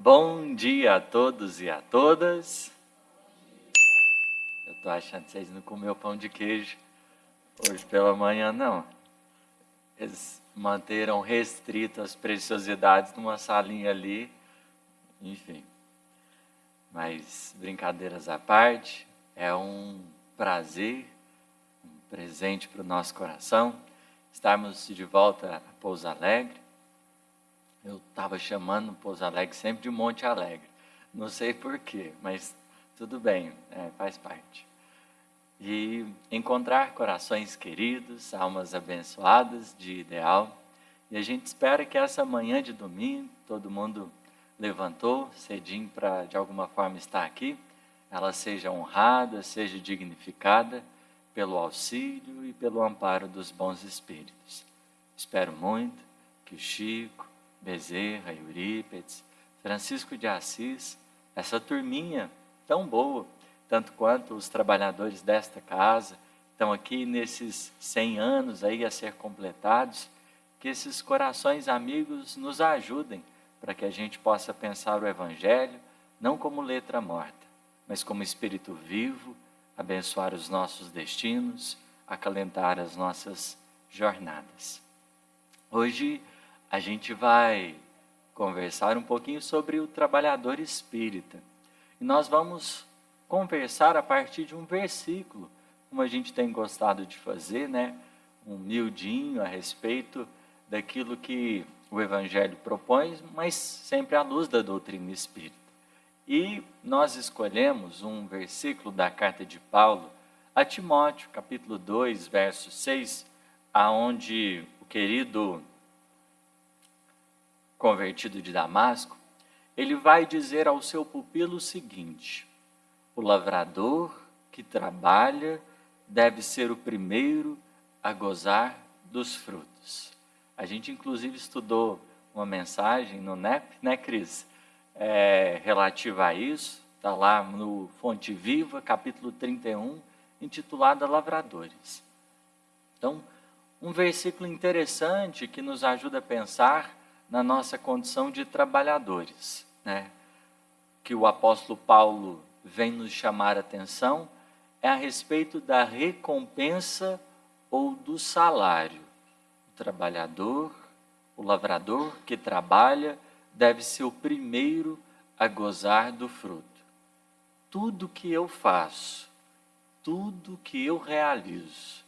Bom dia a todos e a todas. Eu tô achando que vocês não comeram pão de queijo hoje pela manhã, não. Eles manteram restritas as preciosidades numa salinha ali, enfim. Mas, brincadeiras à parte, é um prazer, um presente para o nosso coração, estarmos de volta a Pouso Alegre. Eu estava chamando Pouso Alegre sempre de Monte Alegre. Não sei porquê, mas tudo bem, faz parte. E encontrar corações queridos, almas abençoadas de ideal. E a gente espera que essa manhã de domingo, todo mundo levantou cedinho para de alguma forma estar aqui, ela seja honrada, seja dignificada pelo auxílio e pelo amparo dos bons espíritos. Espero muito que o Chico, Bezerra, Eurípides, Francisco de Assis, essa turminha tão boa, tanto quanto os trabalhadores desta casa, estão aqui nesses 100 anos aí a ser completados, que esses corações amigos nos ajudem para que a gente possa pensar o Evangelho, não como letra morta, mas como espírito vivo, abençoar os nossos destinos, acalentar as nossas jornadas. Hoje a gente vai conversar um pouquinho sobre o trabalhador espírita. E nós vamos conversar a partir de um versículo, como a gente tem gostado de fazer, né? Um miudinho a respeito daquilo que o Evangelho propõe, mas sempre à luz da doutrina espírita. E nós escolhemos um versículo da carta de Paulo a Timóteo, capítulo 2, verso 6, aonde o querido convertido de Damasco, ele vai dizer ao seu pupilo o seguinte: o lavrador que trabalha deve ser o primeiro a gozar dos frutos. A gente inclusive estudou uma mensagem no NEP, né, Cris? Relativa a isso, está lá no Fonte Viva, capítulo 31, intitulada Lavradores. Então, um versículo interessante que nos ajuda a pensar na nossa condição de trabalhadores, né? Que o apóstolo Paulo vem nos chamar a atenção é a respeito da recompensa ou do salário. O trabalhador, o lavrador que trabalha, deve ser o primeiro a gozar do fruto. Tudo que eu faço, tudo que eu realizo,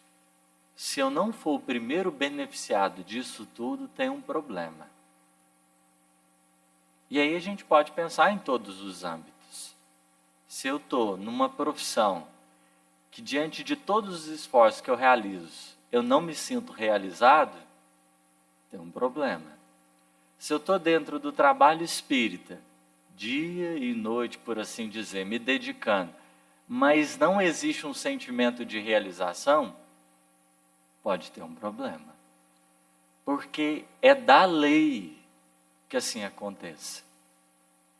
se eu não for o primeiro beneficiado disso tudo, tem um problema. E aí a gente pode pensar em todos os âmbitos. Se eu estou numa profissão que diante de todos os esforços que eu realizo, eu não me sinto realizado, tem um problema. Se eu estou dentro do trabalho espírita, dia e noite, por assim dizer, me dedicando, mas não existe um sentimento de realização, pode ter um problema. Porque é da lei que assim aconteça.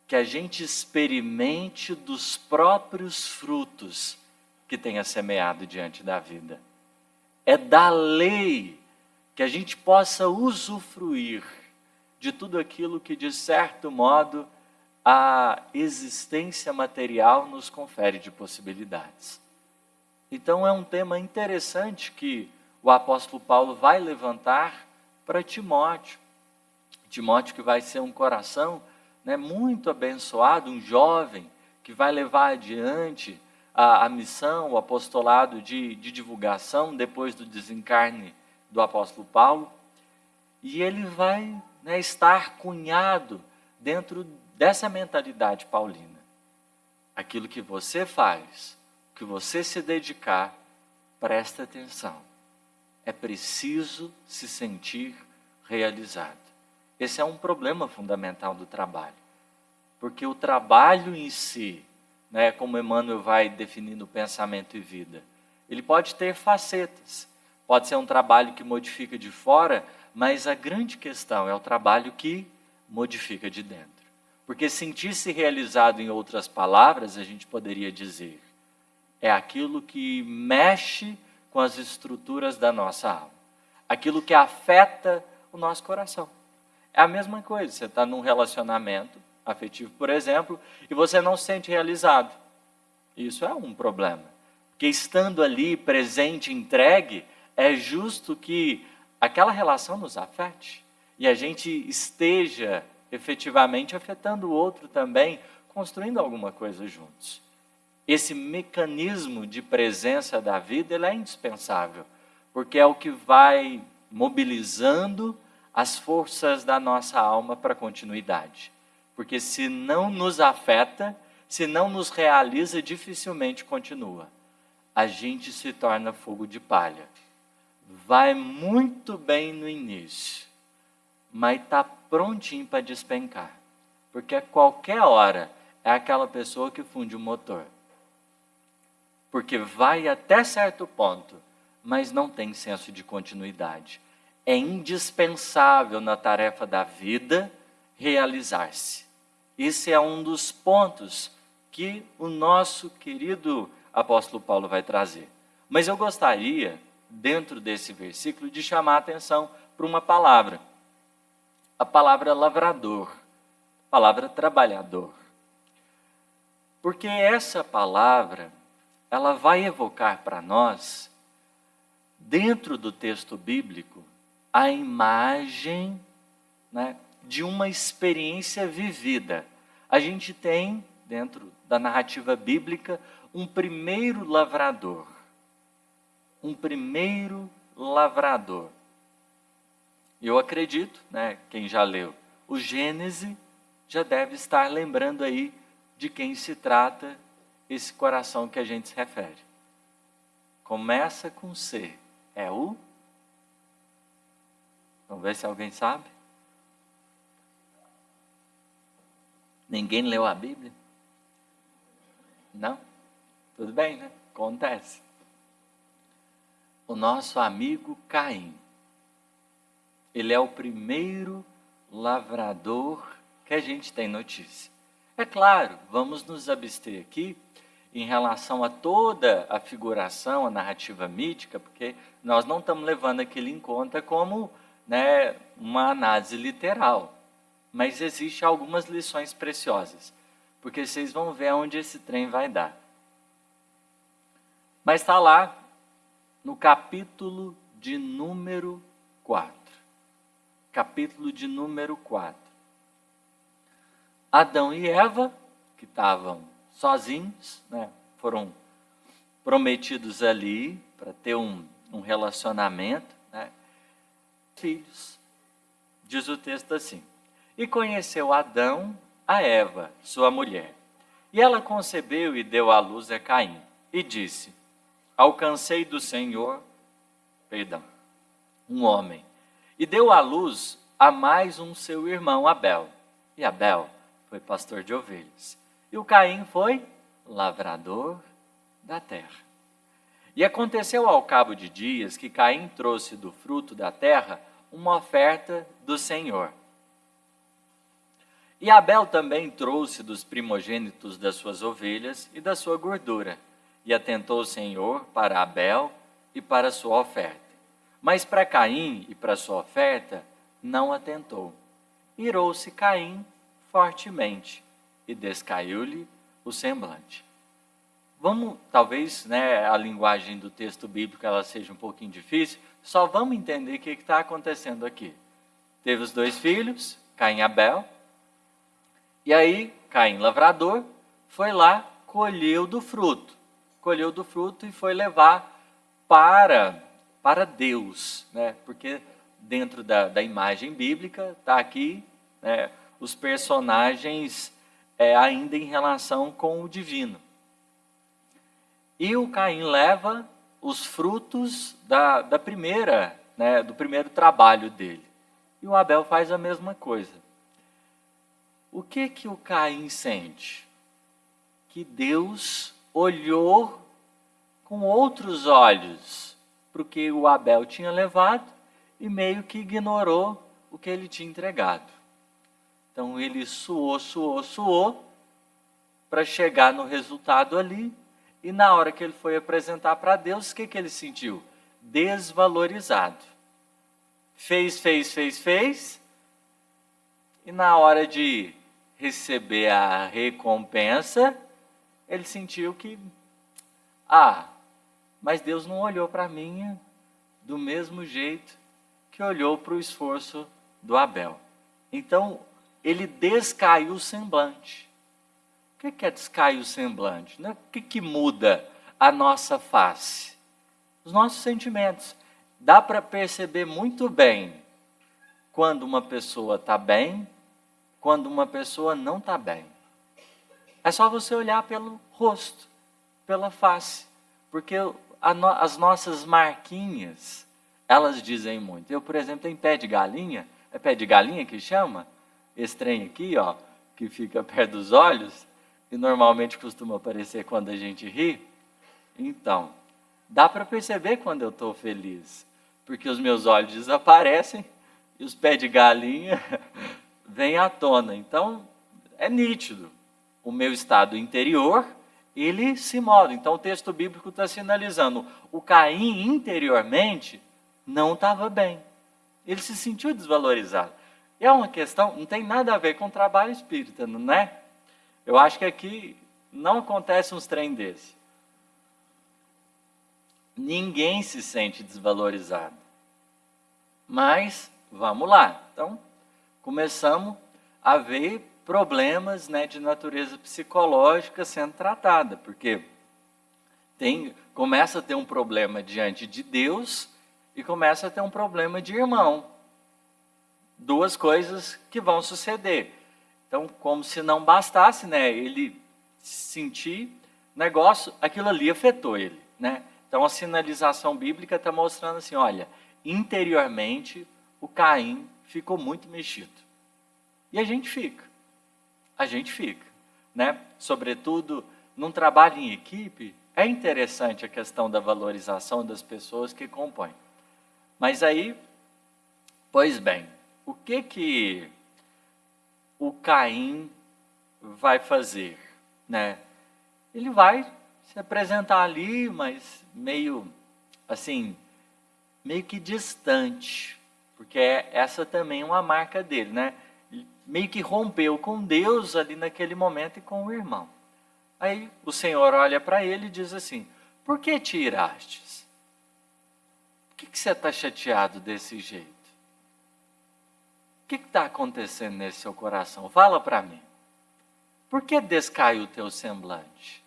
Que a gente experimente dos próprios frutos que tenha semeado diante da vida. É da lei que a gente possa usufruir de tudo aquilo que, de certo modo, a existência material nos confere de possibilidades. Então é um tema interessante que o apóstolo Paulo vai levantar para Timóteo. Timóteo que vai ser um coração, né, muito abençoado, um jovem que vai levar adiante a missão, o apostolado de divulgação depois do desencarne do apóstolo Paulo. E ele vai, né, estar cunhado dentro dessa mentalidade paulina. Aquilo que você faz, que você se dedicar, presta atenção. É preciso se sentir realizado. Esse é um problema fundamental do trabalho. Porque o trabalho em si, né, como Emmanuel vai definindo pensamento e vida, ele pode ter facetas. Pode ser um trabalho que modifica de fora, mas a grande questão é o trabalho que modifica de dentro. Porque sentir-se realizado, em outras palavras, a gente poderia dizer, é aquilo que mexe com as estruturas da nossa alma. Aquilo que afeta o nosso coração. É a mesma coisa, você está num relacionamento, afetivo, por exemplo, e você não se sente realizado. Isso é um problema. Porque estando ali, presente, entregue, é justo que aquela relação nos afete. E a gente esteja efetivamente afetando o outro também, construindo alguma coisa juntos. Esse mecanismo de presença da vida, ele é indispensável, porque é o que vai mobilizando as forças da nossa alma para a continuidade. Porque se não nos afeta, se não nos realiza, dificilmente continua. A gente se torna fogo de palha. Vai muito bem no início, mas está prontinho para despencar. Porque a qualquer hora é aquela pessoa que funde o motor. Porque vai até certo ponto, mas não tem senso de continuidade. É indispensável na tarefa da vida realizar-se. Esse é um dos pontos que o nosso querido apóstolo Paulo vai trazer. Mas eu gostaria, dentro desse versículo, de chamar a atenção para uma palavra. A palavra lavrador, a palavra trabalhador. Porque essa palavra, ela vai evocar para nós, dentro do texto bíblico, a imagem, né, de uma experiência vivida. A gente tem, dentro da narrativa bíblica, um primeiro lavrador. Um primeiro lavrador. Eu acredito, né, quem já leu o Gênesis, já deve estar lembrando aí de quem se trata esse coração que a gente se refere. Começa com C. É o? Vamos ver se alguém sabe. Ninguém leu a Bíblia? Não? Tudo bem, né? Acontece. O nosso amigo Caim. Ele é o primeiro lavrador que a gente tem notícia. É claro, vamos nos abster aqui em relação a toda a figuração, a narrativa mítica, porque nós não estamos levando aquilo em conta como, né, uma análise literal. Mas existem algumas lições preciosas, porque vocês vão ver aonde esse trem vai dar. Mas está lá no capítulo de número 4. Capítulo de número 4. Adão e Eva, que estavam sozinhos, né, foram prometidos ali para ter um relacionamento, né, filhos. Diz o texto assim: e conheceu Adão a Eva, sua mulher. E ela concebeu e deu à luz a Caim. E disse: alcancei do Senhor, um homem. E deu à luz a mais um seu irmão, Abel. E Abel foi pastor de ovelhas. E o Caim foi lavrador da terra. E aconteceu ao cabo de dias que Caim trouxe do fruto da terra uma oferta do Senhor. E Abel também trouxe dos primogênitos das suas ovelhas e da sua gordura. E atentou o Senhor para Abel e para a sua oferta. Mas para Caim e para a sua oferta não atentou. Irou-se Caim fortemente e descaiu-lhe o semblante. Vamos, talvez, né, a linguagem do texto bíblico ela seja um pouquinho difícil, só vamos entender o que está acontecendo aqui. Teve os dois filhos, Caim e Abel, e aí Caim, lavrador, foi lá, colheu do fruto e foi levar para Deus, né? Porque dentro da imagem bíblica está aqui, né, os personagens ainda em relação com o divino. E o Caim leva os frutos da primeira, né, do primeiro trabalho dele. E o Abel faz a mesma coisa. O que o Caim sente? Que Deus olhou com outros olhos para o que o Abel tinha levado e meio que ignorou o que ele tinha entregado. Então ele suou para chegar no resultado ali. E na hora que ele foi apresentar para Deus, o que ele sentiu? Desvalorizado. Fez. E na hora de receber a recompensa, ele sentiu que, mas Deus não olhou para mim do mesmo jeito que olhou para o esforço do Abel. Então, ele descaiu o semblante. O que é descair o semblante? O que muda a nossa face? Os nossos sentimentos. Dá para perceber muito bem quando uma pessoa está bem, quando uma pessoa não está bem. É só você olhar pelo rosto, pela face. Porque as nossas marquinhas, elas dizem muito. Eu, por exemplo, tenho pé de galinha. É pé de galinha que chama? Esse trem aqui, ó, que fica perto dos olhos, e normalmente costuma aparecer quando a gente ri. Então, dá para perceber quando eu estou feliz, porque os meus olhos desaparecem e os pés de galinha vêm à tona. Então, é nítido. O meu estado interior, ele se molda. Então, o texto bíblico está sinalizando, o Caim interiormente não estava bem. Ele se sentiu desvalorizado. E é uma questão, não tem nada a ver com o trabalho espírita, não é? Eu acho que aqui não acontece uns trem desse. Ninguém se sente desvalorizado. Mas, vamos lá. Então, começamos a ver problemas, né, de natureza psicológica sendo tratada, porque começa a ter um problema diante de Deus e começa a ter um problema de irmão. Duas coisas que vão suceder. Então, como se não bastasse, né, ele sentir negócio, aquilo ali afetou ele, né? Então, a sinalização bíblica está mostrando assim, olha, interiormente o Caim ficou muito mexido. E a gente fica, né? Sobretudo, num trabalho em equipe, é interessante a questão da valorização das pessoas que compõem. Mas aí, pois bem, o que o Caim vai fazer, né? Ele vai se apresentar ali, mas meio que distante, porque essa também é uma marca dele, né? Ele meio que rompeu com Deus ali naquele momento e com o irmão. Aí o Senhor olha para ele e diz assim, por que te irastes? Por que você está chateado desse jeito? O que está acontecendo nesse seu coração? Fala para mim. Por que descaiu o teu semblante?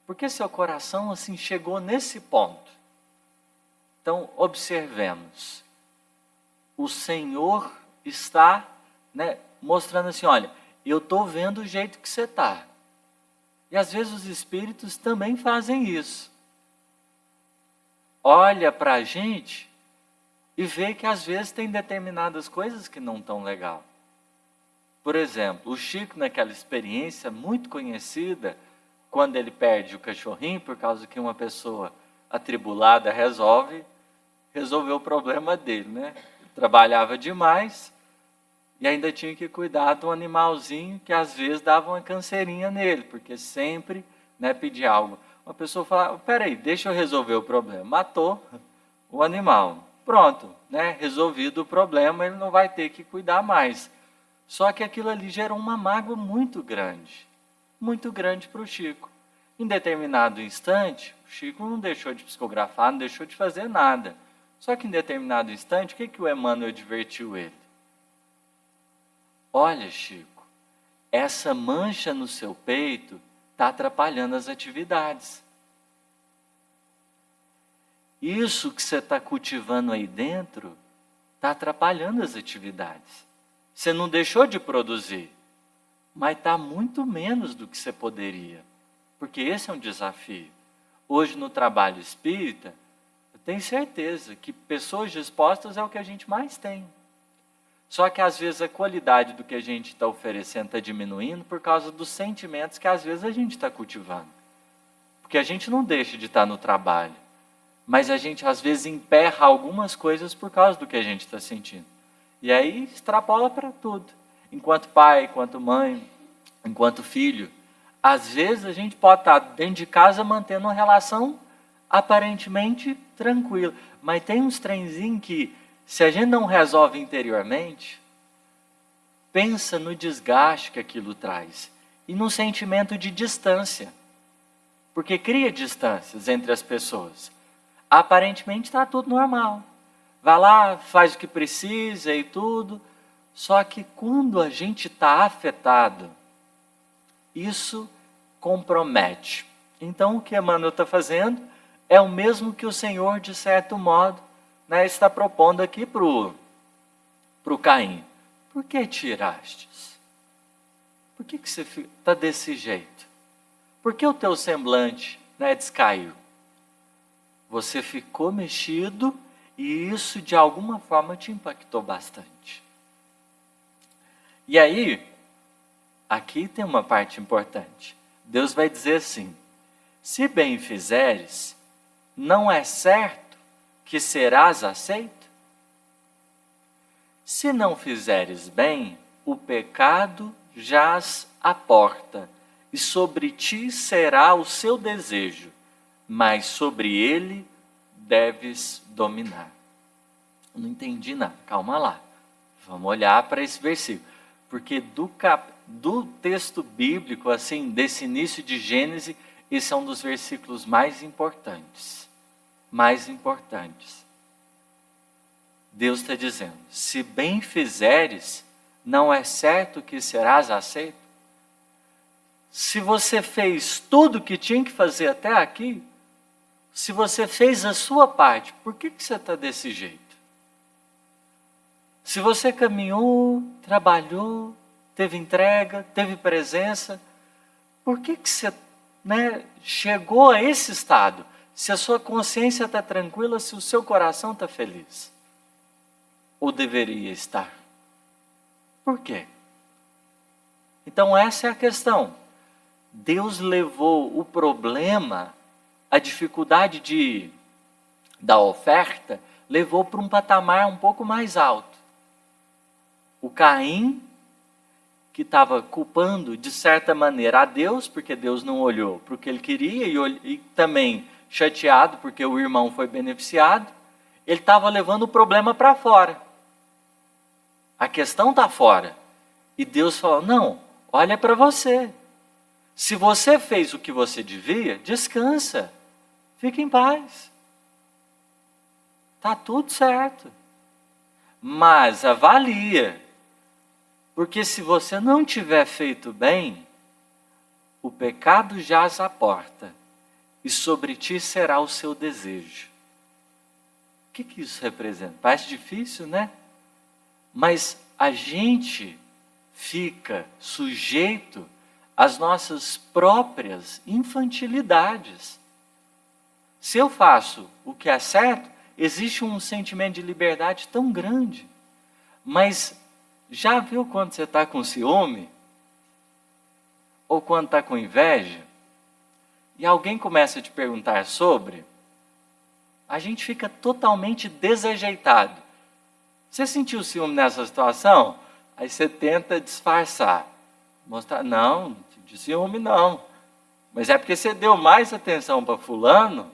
Por que seu coração assim chegou nesse ponto? Então, observemos. O Senhor está, né, mostrando assim, olha, eu estou vendo o jeito que você está. E às vezes os espíritos também fazem isso. Olha para a gente e vê que às vezes tem determinadas coisas que não estão legal. Por exemplo, o Chico, naquela experiência muito conhecida, quando ele perde o cachorrinho, por causa que uma pessoa atribulada resolveu o problema dele, né? Ele trabalhava demais e ainda tinha que cuidar de um animalzinho que às vezes dava uma canseirinha nele, porque sempre, né, pedia algo. Uma pessoa fala, peraí, deixa eu resolver o problema. Matou o animal. Pronto, né? Resolvido o problema, ele não vai ter que cuidar mais. Só que aquilo ali gerou uma mágoa muito grande para o Chico. Em determinado instante, o Chico não deixou de psicografar, não deixou de fazer nada. Só que em determinado instante, o que o Emmanuel advertiu ele? Olha, Chico, essa mancha no seu peito está atrapalhando as atividades. Isso que você está cultivando aí dentro está atrapalhando as atividades. Você não deixou de produzir, mas está muito menos do que você poderia. Porque esse é um desafio. Hoje no trabalho espírita, eu tenho certeza que pessoas dispostas é o que a gente mais tem. Só que às vezes a qualidade do que a gente está oferecendo está diminuindo por causa dos sentimentos que às vezes a gente está cultivando. Porque a gente não deixa de estar no trabalho, mas a gente às vezes emperra algumas coisas por causa do que a gente está sentindo. E aí extrapola para tudo. Enquanto pai, enquanto mãe, enquanto filho. Às vezes a gente pode estar dentro de casa mantendo uma relação aparentemente tranquila. Mas tem uns trenzinhos que, se a gente não resolve interiormente, pensa no desgaste que aquilo traz e no sentimento de distância, porque cria distâncias entre as pessoas. Aparentemente está tudo normal. Vai lá, faz o que precisa e tudo, só que quando a gente está afetado, isso compromete. Então o que Emmanuel está fazendo é o mesmo que o Senhor, de certo modo, está propondo aqui para o Caim. Por que tirastes? Por que você está desse jeito? Por que o teu semblante descaiu? Você ficou mexido e isso de alguma forma te impactou bastante. E aí, aqui tem uma parte importante. Deus vai dizer assim: se bem fizeres, não é certo que serás aceito? Se não fizeres bem, o pecado jaz à porta, e sobre ti será o seu desejo, mas sobre ele deves dominar. Não entendi nada, calma lá. Vamos olhar para esse versículo. Porque do texto bíblico, assim, desse início de Gênesis, esse é um dos versículos mais importantes. Mais importantes. Deus está dizendo: se bem fizeres, não é certo que serás aceito? Se você fez tudo o que tinha que fazer até aqui, se você fez a sua parte, por que você está desse jeito? Se você caminhou, trabalhou, teve entrega, teve presença, por que você chegou a esse estado? Se a sua consciência está tranquila, se o seu coração está feliz? Ou deveria estar? Por quê? Então essa é a questão. Deus levou o problema, a dificuldade da oferta, levou para um patamar um pouco mais alto. O Caim, que estava culpando de certa maneira a Deus, porque Deus não olhou para o que ele queria, e também chateado porque o irmão foi beneficiado, ele estava levando o problema para fora. A questão está fora. E Deus falou: não, olha para você. Se você fez o que você devia, descansa. Fique em paz. Está tudo certo. Mas avalia. Porque se você não tiver feito bem, o pecado jaz à porta, e sobre ti será o seu desejo. O que isso representa? Parece difícil, né? Mas a gente fica sujeito às nossas próprias infantilidades. Se eu faço o que é certo, existe um sentimento de liberdade tão grande. Mas já viu quando você está com ciúme? Ou quando está com inveja? E alguém começa a te perguntar sobre? A gente fica totalmente desajeitado. Você sentiu ciúme nessa situação? Aí você tenta disfarçar. Mostrar: não, não senti ciúme não. Mas é porque você deu mais atenção para fulano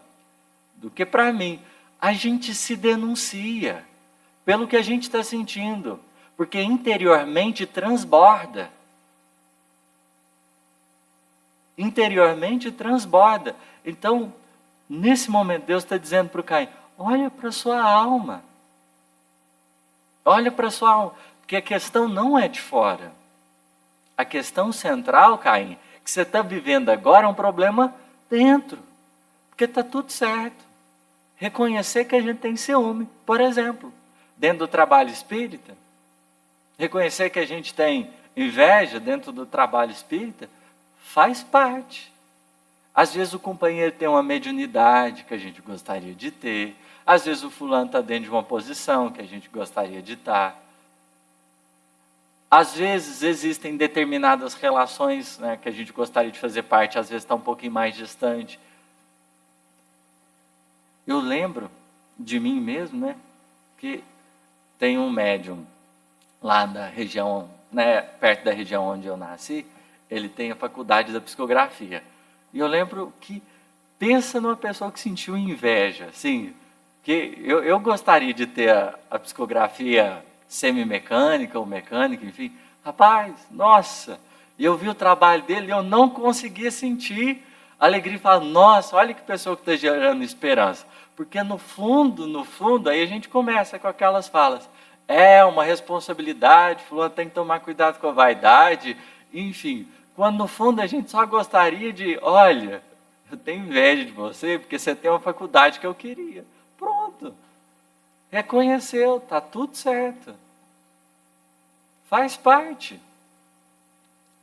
do que para mim. A gente se denuncia pelo que a gente está sentindo. Porque interiormente transborda. Interiormente transborda. Então, nesse momento, Deus está dizendo para o Caim: olha para a sua alma. Olha para a sua alma. Porque a questão não é de fora. A questão central, Caim, que você está vivendo agora é um problema dentro. Porque está tudo certo. Reconhecer que a gente tem ciúme, por exemplo, dentro do trabalho espírita. Reconhecer que a gente tem inveja dentro do trabalho espírita faz parte. Às vezes o companheiro tem uma mediunidade que a gente gostaria de ter. Às vezes o fulano está dentro de uma posição que a gente gostaria de estar. Às vezes existem determinadas relações que a gente gostaria de fazer parte, às vezes está um pouquinho mais distante. Eu lembro de mim mesmo, que tem um médium lá da região, perto da região onde eu nasci, ele tem a faculdade da psicografia. E eu lembro que, pensa numa pessoa que sentiu inveja, assim, que eu gostaria de ter a psicografia semi-mecânica ou mecânica, enfim, Rapaz, nossa, e eu vi o trabalho dele e eu não conseguia sentir alegria e falar, nossa, olha que pessoa que está gerando esperança. Porque no fundo, aí a gente começa com aquelas falas. É uma responsabilidade, fulano tem que tomar cuidado com a vaidade, enfim. Quando no fundo a gente só gostaria de, olha, eu tenho inveja de você porque você tem uma faculdade que eu queria. Pronto. Reconheceu, está tudo certo. Faz parte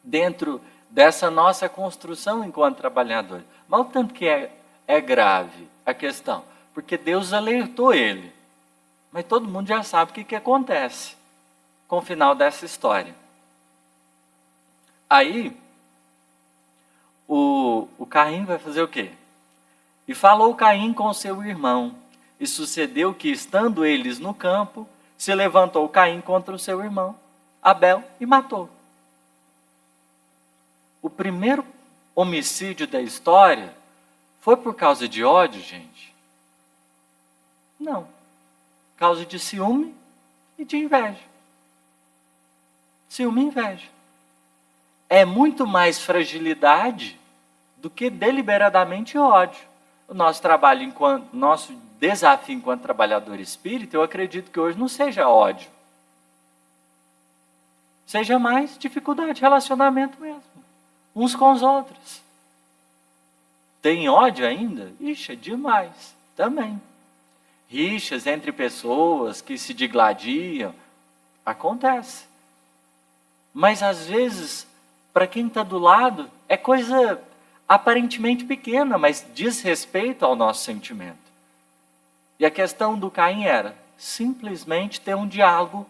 dentro dessa nossa construção enquanto trabalhador. Mas o tanto que é grave a questão, porque Deus alertou ele. Mas todo mundo já sabe o que acontece com o final dessa história. Aí, o Caim vai fazer o quê? E falou Caim com seu irmão, e sucedeu que, estando eles no campo, se levantou Caim contra o seu irmão, Abel, e matou. O primeiro homicídio da história foi por causa de ódio, gente? Não. Por causa de ciúme e de inveja. Ciúme e inveja. É muito mais fragilidade do que deliberadamente ódio. O nosso trabalho, nosso desafio enquanto trabalhador espírita, eu acredito que hoje não seja ódio. Seja mais dificuldade de relacionamento mesmo. Uns com os outros. Tem ódio ainda? Ixi, é demais. Também. Rixas entre pessoas que se digladiam. Acontece. Mas às vezes, para quem está do lado, é coisa aparentemente pequena, mas diz respeito ao nosso sentimento. E a questão do Caim era simplesmente ter um diálogo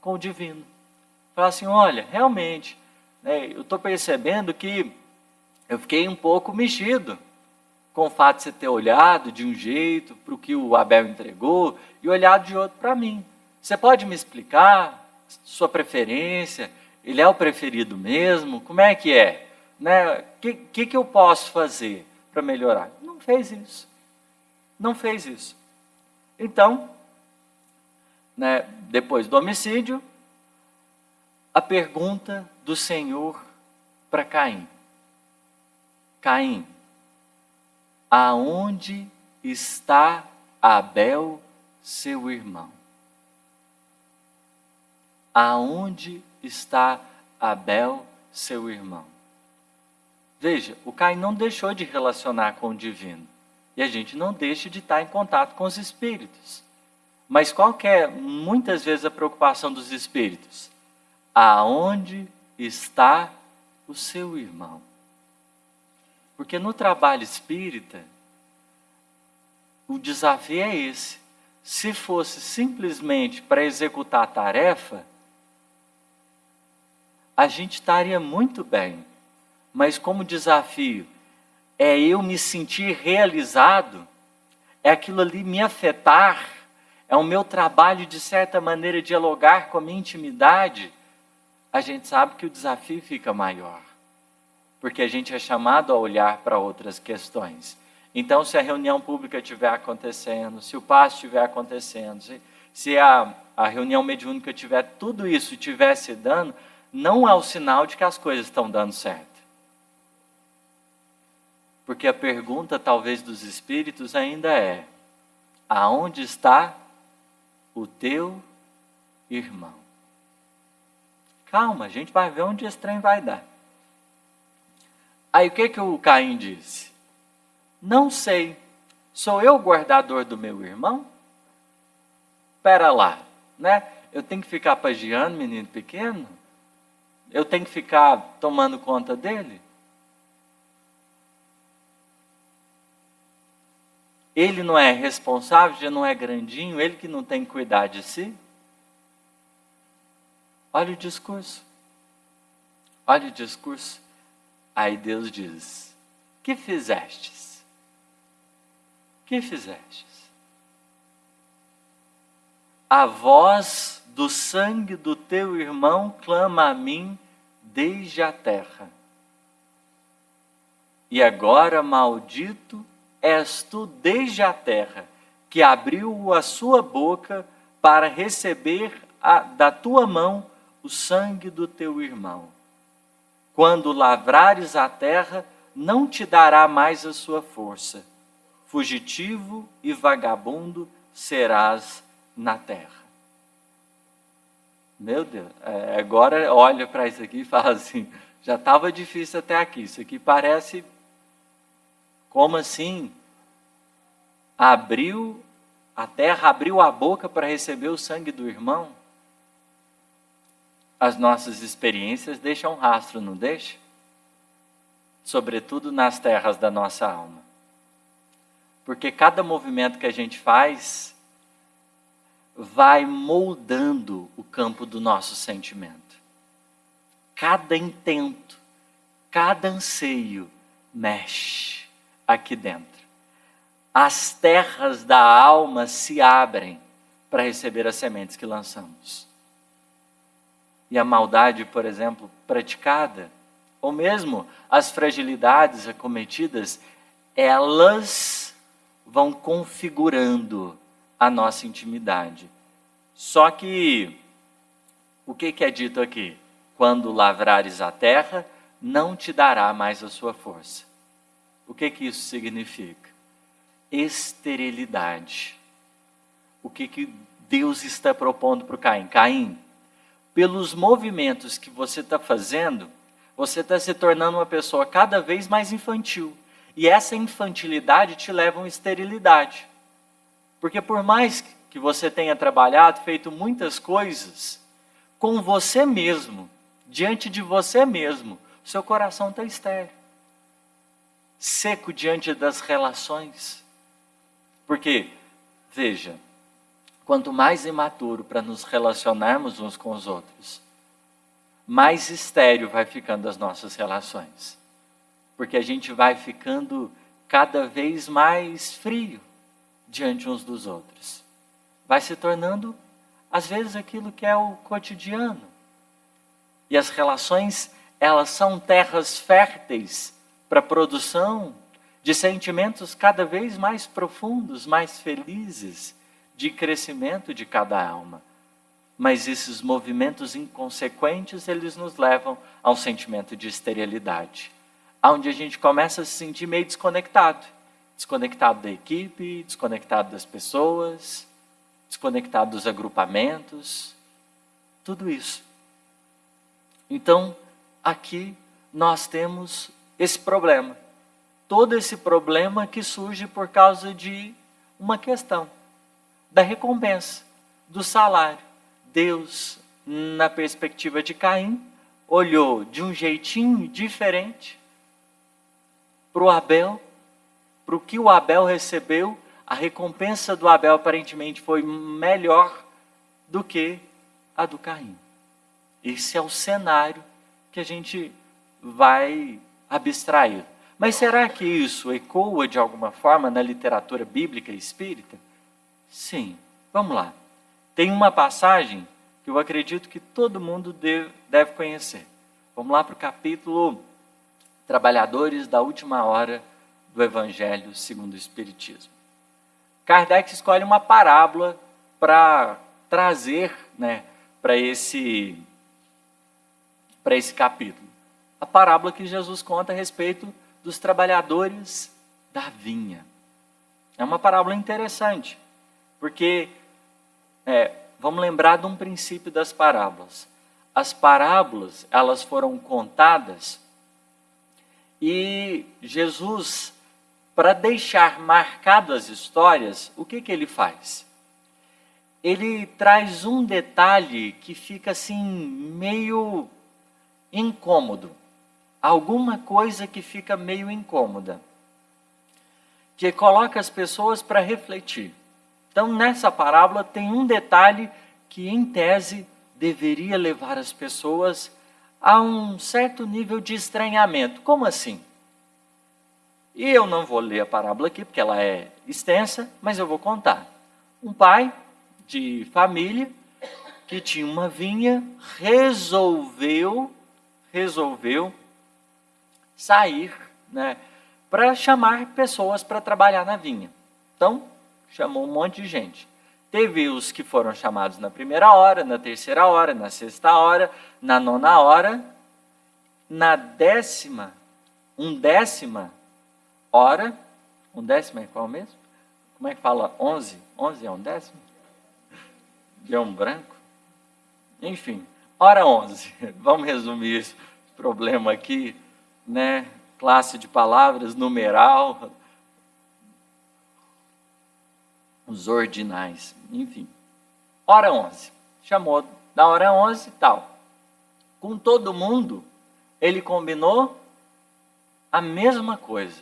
com o divino. Falar assim, olha, realmente, eu estou percebendo que eu fiquei um pouco mexido com o fato de você ter olhado de um jeito para o que o Abel entregou e olhado de outro para mim. Você pode me explicar sua preferência? Ele é o preferido mesmo? Como é que é? Que eu posso fazer para melhorar? Não fez isso. Não fez isso. Então, depois do homicídio, a pergunta do Senhor para Caim. Caim, aonde está Abel, seu irmão? Aonde está Abel, seu irmão? Veja, o Caim não deixou de relacionar com o divino. E a gente não deixa de estar em contato com os espíritos. Mas qual que é, muitas vezes, a preocupação dos espíritos? Aonde está o seu irmão? Porque no trabalho espírita, o desafio é esse. Se fosse simplesmente para executar a tarefa, a gente estaria muito bem. Mas como desafio é eu me sentir realizado, é aquilo ali me afetar, é o meu trabalho de certa maneira dialogar com a minha intimidade, a gente sabe que o desafio fica maior. Porque a gente é chamado a olhar para outras questões. Então, se a reunião pública estiver acontecendo, se o passe estiver acontecendo, se a reunião mediúnica tiver, tudo isso estiver se dando, não é o sinal de que as coisas estão dando certo. Porque a pergunta, talvez, dos espíritos ainda é, aonde está o teu irmão? Calma, a gente vai ver onde esse trem vai dar. Aí o que o Caim disse? Não sei, sou eu o guardador do meu irmão? Espera lá, eu tenho que ficar pagiando menino pequeno? Eu tenho que ficar tomando conta dele? Ele não é responsável, já não é grandinho, ele que não tem que cuidar de si? Olha o discurso. Olha o discurso. Aí Deus diz, que fizestes? Que fizestes? A voz do sangue do teu irmão clama a mim desde a terra. E agora, maldito, és tu desde a terra, que abriu a sua boca para receber da tua mão o sangue do teu irmão. Quando lavrares a terra, não te dará mais a sua força. Fugitivo e vagabundo serás na terra. Meu Deus, agora olha para isso aqui e fala assim, já estava difícil até aqui, isso aqui parece, como assim? A terra abriu a boca para receber o sangue do irmão? As nossas experiências deixam rastro, não deixa? Sobretudo nas terras da nossa alma. Porque cada movimento que a gente faz vai moldando o campo do nosso sentimento. Cada intento, cada anseio mexe aqui dentro. As terras da alma se abrem para receber as sementes que lançamos. E a maldade, por exemplo, praticada, ou mesmo as fragilidades acometidas, elas vão configurando a nossa intimidade. Só que, o que é dito aqui? Quando lavrares a terra, não te dará mais a sua força. O que isso significa? Esterilidade. O que Deus está propondo para o Caim? Caim, pelos movimentos que você está fazendo, você está se tornando uma pessoa cada vez mais infantil. E essa infantilidade te leva a uma esterilidade. Porque por mais que você tenha trabalhado, feito muitas coisas, com você mesmo, diante de você mesmo, o seu coração está estéril. Seco diante das relações. Porque, veja, quanto mais imaturo para nos relacionarmos uns com os outros, mais estéril vai ficando as nossas relações. Porque a gente vai ficando cada vez mais frio diante uns dos outros. Vai se tornando, às vezes, aquilo que é o cotidiano. E as relações, elas são terras férteis para a produção de sentimentos cada vez mais profundos, mais felizes, de crescimento de cada alma. Mas esses movimentos inconsequentes, eles nos levam a um sentimento de esterilidade, onde a gente começa a se sentir meio desconectado. Desconectado da equipe, desconectado das pessoas, desconectado dos agrupamentos, tudo isso. Então, aqui nós temos esse problema. Todo esse problema que surge por causa de uma questão, da recompensa, do salário. Deus, na perspectiva de Caim, olhou de um jeitinho diferente para o Abel, para o que o Abel recebeu. A recompensa do Abel aparentemente foi melhor do que a do Caim. Esse é o cenário que a gente vai abstrair. Mas será que isso ecoa de alguma forma na literatura bíblica e espírita? Sim. Vamos lá. Tem uma passagem que eu acredito que todo mundo deve conhecer. Vamos lá para o capítulo Trabalhadores da Última Hora do Evangelho segundo o Espiritismo. Kardec escolhe uma parábola para trazer, para esse capítulo. A parábola que Jesus conta a respeito dos trabalhadores da vinha. É uma parábola interessante, porque vamos lembrar de um princípio das parábolas. As parábolas, elas foram contadas e Jesus, para deixar marcadas as histórias, o que ele faz? Ele traz um detalhe que fica assim meio incômodo. Alguma coisa que fica meio incômoda. Que coloca as pessoas para refletir. Então, nessa parábola tem um detalhe que, em tese, deveria levar as pessoas a um certo nível de estranhamento. Como assim? E eu não vou ler a parábola aqui, porque ela é extensa, mas eu vou contar. Um pai de família que tinha uma vinha, resolveu sair, para chamar pessoas para trabalhar na vinha. Então, chamou um monte de gente. Teve os que foram chamados na primeira hora, na terceira hora, na sexta hora, na nona hora, na décima hora. Um décimo é qual mesmo? Como é que fala? 11? 11 é um décimo? Deu um branco? Enfim, hora 11. Vamos resumir esse problema aqui, né? Classe de palavras, numeral, os ordinais, enfim. Hora 11. Chamou da hora 11 e tal. Com todo mundo, ele combinou a mesma coisa.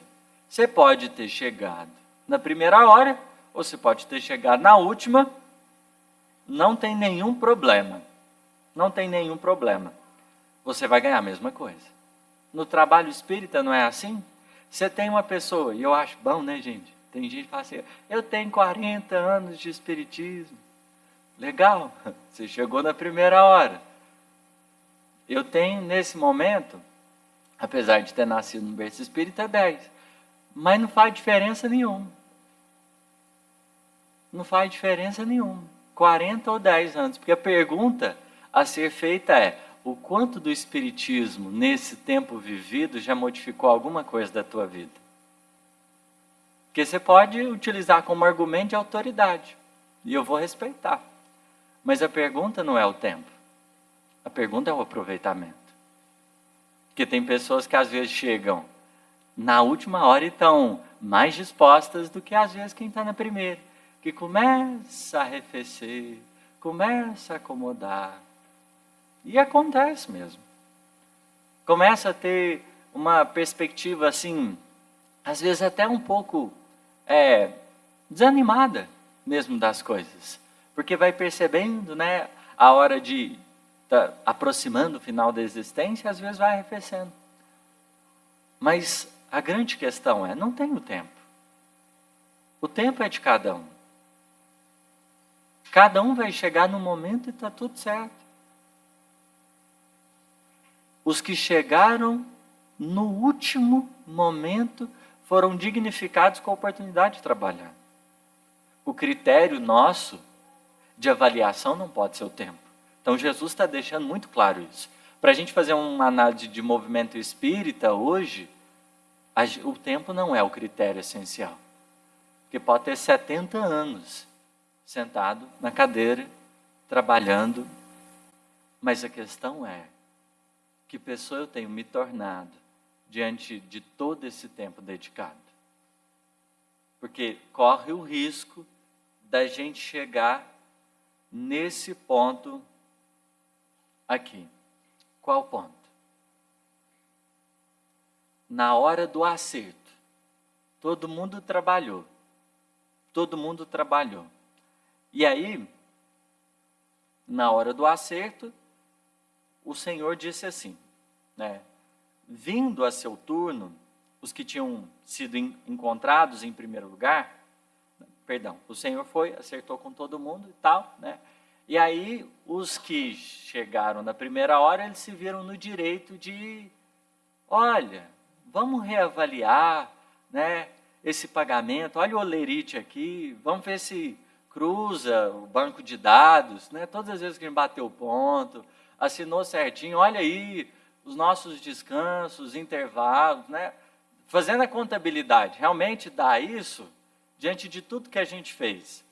Você pode ter chegado na primeira hora, ou você pode ter chegado na última, não tem nenhum problema. Não tem nenhum problema. Você vai ganhar a mesma coisa. No trabalho espírita não é assim? Você tem uma pessoa, e eu acho bom, né, gente? Tem gente que fala assim, eu tenho 40 anos de espiritismo. Legal, você chegou na primeira hora. Eu tenho, nesse momento, apesar de ter nascido no berço espírita, 10. Mas não faz diferença nenhuma. Não faz diferença nenhuma. 40 ou 10 anos. Porque a pergunta a ser feita é, o quanto do espiritismo, nesse tempo vivido, já modificou alguma coisa da tua vida? Porque você pode utilizar como argumento de autoridade. E eu vou respeitar. Mas a pergunta não é o tempo. A pergunta é o aproveitamento. Porque tem pessoas que às vezes chegam na última hora e estão mais dispostas do que às vezes quem está na primeira. Que começa a arrefecer, começa a acomodar. E acontece mesmo. Começa a ter uma perspectiva assim, às vezes até um pouco desanimada mesmo das coisas. Porque vai percebendo, né, a hora de tá aproximando o final da existência, às vezes vai arrefecendo. Mas a grande questão é, não tem o tempo. O tempo é de cada um. Cada um vai chegar no momento e está tudo certo. Os que chegaram no último momento foram dignificados com a oportunidade de trabalhar. O critério nosso de avaliação não pode ser o tempo. Então Jesus está deixando muito claro isso. Para a gente fazer uma análise de movimento espírita hoje, o tempo não é o critério essencial. Porque pode ter 70 anos sentado na cadeira, trabalhando, mas a questão é, que pessoa eu tenho me tornado diante de todo esse tempo dedicado? Porque corre o risco da gente chegar nesse ponto aqui. Qual ponto? Na hora do acerto. Todo mundo trabalhou. Todo mundo trabalhou. E aí, na hora do acerto, o Senhor disse assim, né? Vindo a seu turno, os que tinham sido encontrados em primeiro lugar, o Senhor foi, acertou com todo mundo e tal, né? E aí, os que chegaram na primeira hora, eles se viram no direito de, olha, vamos reavaliar, né, esse pagamento, olha o olerite aqui, vamos ver se cruza o banco de dados, né? Todas as vezes que a gente bateu o ponto, assinou certinho, olha aí os nossos descansos, intervalos, né? Fazendo a contabilidade, realmente dá isso diante de tudo que a gente fez.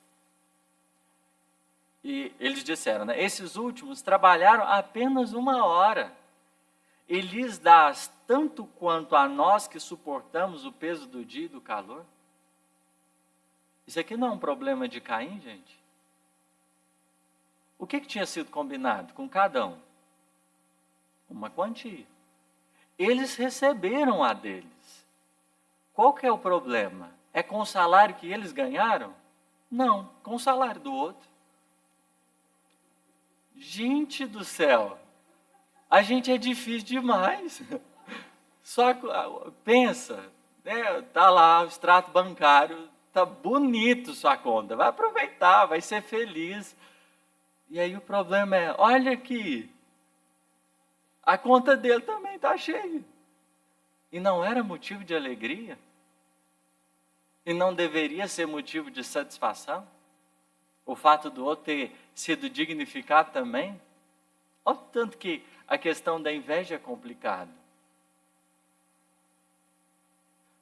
E eles disseram, né? Esses últimos trabalharam apenas 1 hora. E lhes dás tanto quanto a nós que suportamos o peso do dia e do calor? Isso aqui não é um problema de Caim, gente? O que tinha sido combinado com cada um? Uma quantia. Eles receberam a deles. Qual que é o problema? É com o salário que eles ganharam? Não, com o salário do outro. Gente do céu, a gente é difícil demais. Só que, pensa, né, tá lá o extrato bancário, tá bonito sua conta, vai aproveitar, vai ser feliz. E aí o problema é, olha aqui, a conta dele também está cheia. E não era motivo de alegria? E não deveria ser motivo de satisfação? O fato do outro ter sido dignificado também. Olha o tanto que a questão da inveja é complicada.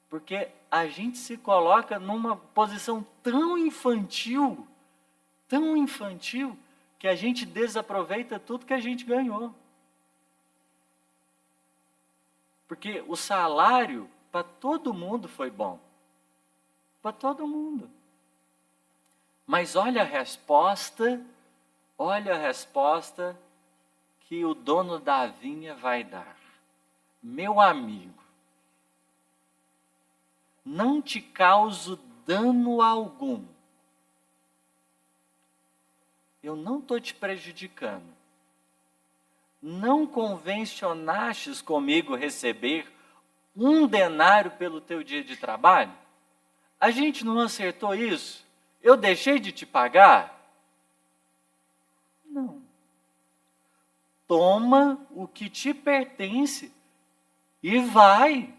Porque a gente se coloca numa posição tão infantil, que a gente desaproveita tudo que a gente ganhou. Porque o salário para todo mundo foi bom. Para todo mundo. Mas olha a resposta que o dono da vinha vai dar. Meu amigo, não te causo dano algum. Eu não estou te prejudicando. Não convencionastes comigo receber 1 denário pelo teu dia de trabalho? A gente não acertou isso? Eu deixei de te pagar? Não. Toma o que te pertence e vai.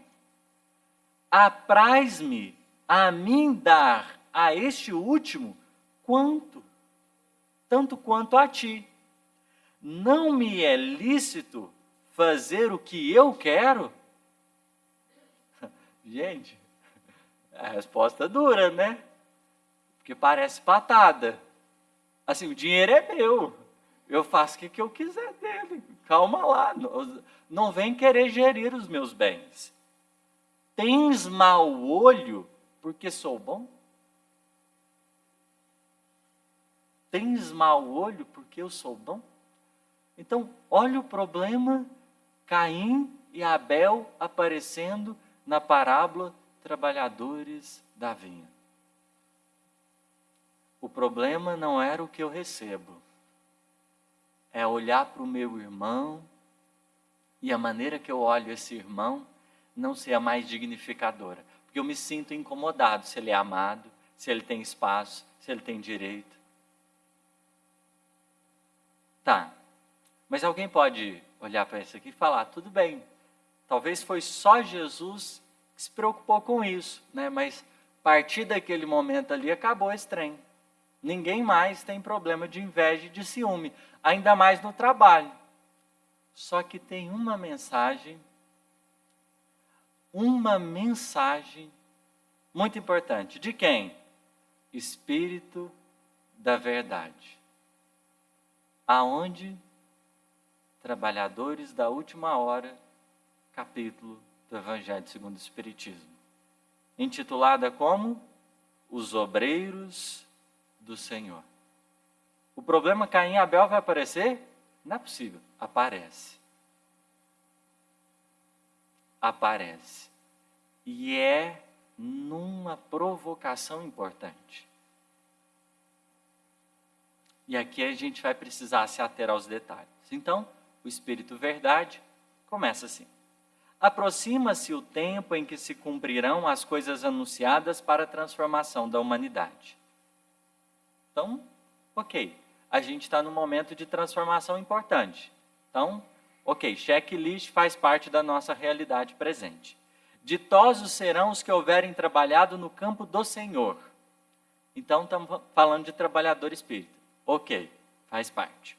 Apraz-me a mim dar a este último tanto quanto a ti. Não me é lícito fazer o que eu quero? Gente, a resposta é dura, né? Porque parece patada. Assim, o dinheiro é meu. Eu faço o que eu quiser dele. Calma lá. Não vem querer gerir os meus bens. Tens mau olho porque sou bom? Tens mau olho porque eu sou bom? Então, olha o problema, Caim e Abel aparecendo na parábola trabalhadores da vinha. O problema não era o que eu recebo, é olhar para o meu irmão e a maneira que eu olho esse irmão não ser a mais dignificadora. Porque eu me sinto incomodado se ele é amado, se ele tem espaço, se ele tem direito. Tá, mas alguém pode olhar para isso aqui e falar, tudo bem, talvez foi só Jesus que se preocupou com isso, né? Mas a partir daquele momento ali acabou esse trem. Ninguém mais tem problema de inveja e de ciúme, ainda mais no trabalho. Só que tem uma mensagem muito importante. De quem? Espírito da verdade. Aonde? Trabalhadores da última hora, capítulo do Evangelho segundo o Espiritismo. Intitulada como? Os Obreiros do Senhor. O problema Caim e Abel vai aparecer? Não é possível. Aparece. E é numa provocação importante. E aqui a gente vai precisar se ater aos detalhes. Então, o Espírito Verdade começa assim. Aproxima-se o tempo em que se cumprirão as coisas anunciadas para a transformação da humanidade. Então, ok, a gente está num momento de transformação importante. Então, ok, checklist faz parte da nossa realidade presente. Ditosos serão os que houverem trabalhado no campo do Senhor. Então, estamos falando de trabalhador espírita. Ok, faz parte.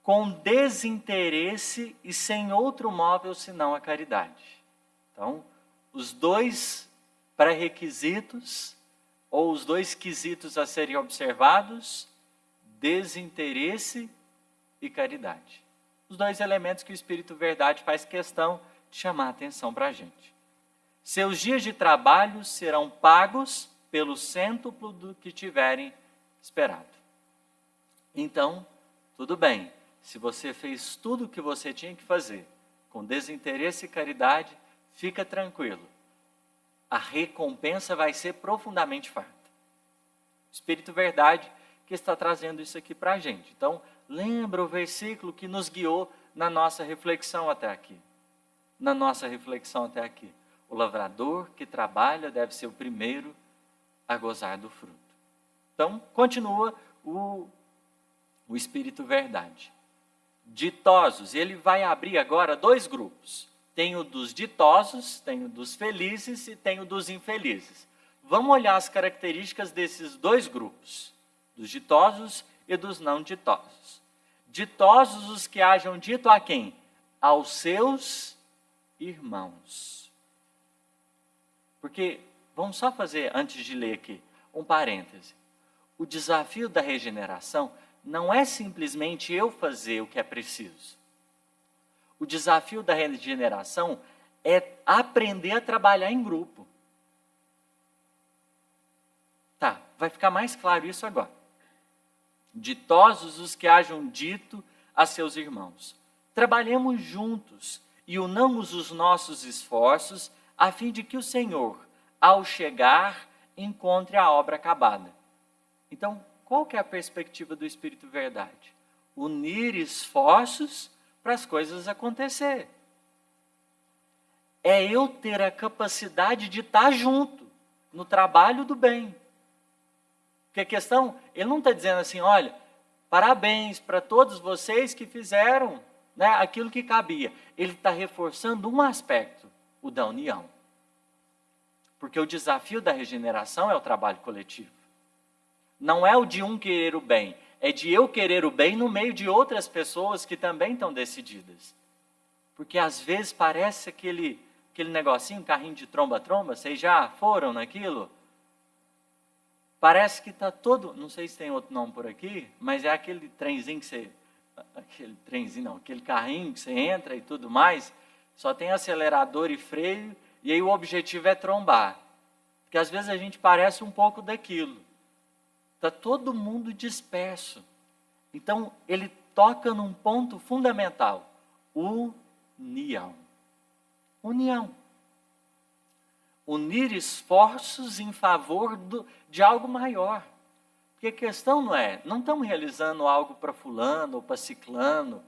Com desinteresse e sem outro móvel senão a caridade. Então, os dois pré-requisitos, ou os dois quesitos a serem observados, desinteresse e caridade. Os dois elementos que o Espírito Verdade faz questão de chamar a atenção para a gente. Seus dias de trabalho serão pagos pelo cêntuplo do que tiverem esperado. Então, tudo bem. Se você fez tudo o que você tinha que fazer, com desinteresse e caridade, fica tranquilo. A recompensa vai ser profundamente farta. O Espírito Verdade que está trazendo isso aqui para a gente. Então, lembra o versículo que nos guiou na nossa reflexão até aqui. O lavrador que trabalha deve ser o primeiro a gozar do fruto. Então, continua o Espírito Verdade. Ditosos, ele vai abrir agora 2 grupos. Tem o dos ditosos, tem o dos felizes e tem o dos infelizes. vamos olhar as características desses dois grupos, dos ditosos e dos não ditosos. Ditosos os que hajam dito a quem? Aos seus irmãos. Porque, vamos só fazer, antes de ler aqui, um parêntese. O desafio da regeneração não é simplesmente eu fazer o que é preciso. O desafio da regeneração é aprender a trabalhar em grupo. Tá, vai ficar mais claro isso agora. Ditosos os que hajam dito a seus irmãos. Trabalhemos juntos e unamos os nossos esforços a fim de que o Senhor, ao chegar, encontre a obra acabada. Então, qual que é a perspectiva do Espírito Verdade? Unir esforços para as coisas acontecerem. É eu ter a capacidade de estar junto no trabalho do bem. Porque a questão, ele não está dizendo assim, olha, parabéns para todos vocês que fizeram, né, aquilo que cabia. Ele está reforçando um aspecto, o da união. Porque o desafio da regeneração é o trabalho coletivo. Não é o de um querer o bem, é de eu querer o bem no meio de outras pessoas que também estão decididas. Porque às vezes parece aquele negocinho, carrinho de tromba-tromba, vocês já foram naquilo? Parece que está todo, não sei se tem outro nome por aqui, mas é aquele trenzinho que você, aquele carrinho que você entra e tudo mais, só tem acelerador e freio, e aí o objetivo é trombar. Porque às vezes a gente parece um pouco daquilo. Está todo mundo disperso. Então, ele toca num ponto fundamental. União. União. Unir esforços em favor de algo maior. Porque a questão não estamos realizando algo para fulano ou para ciclano.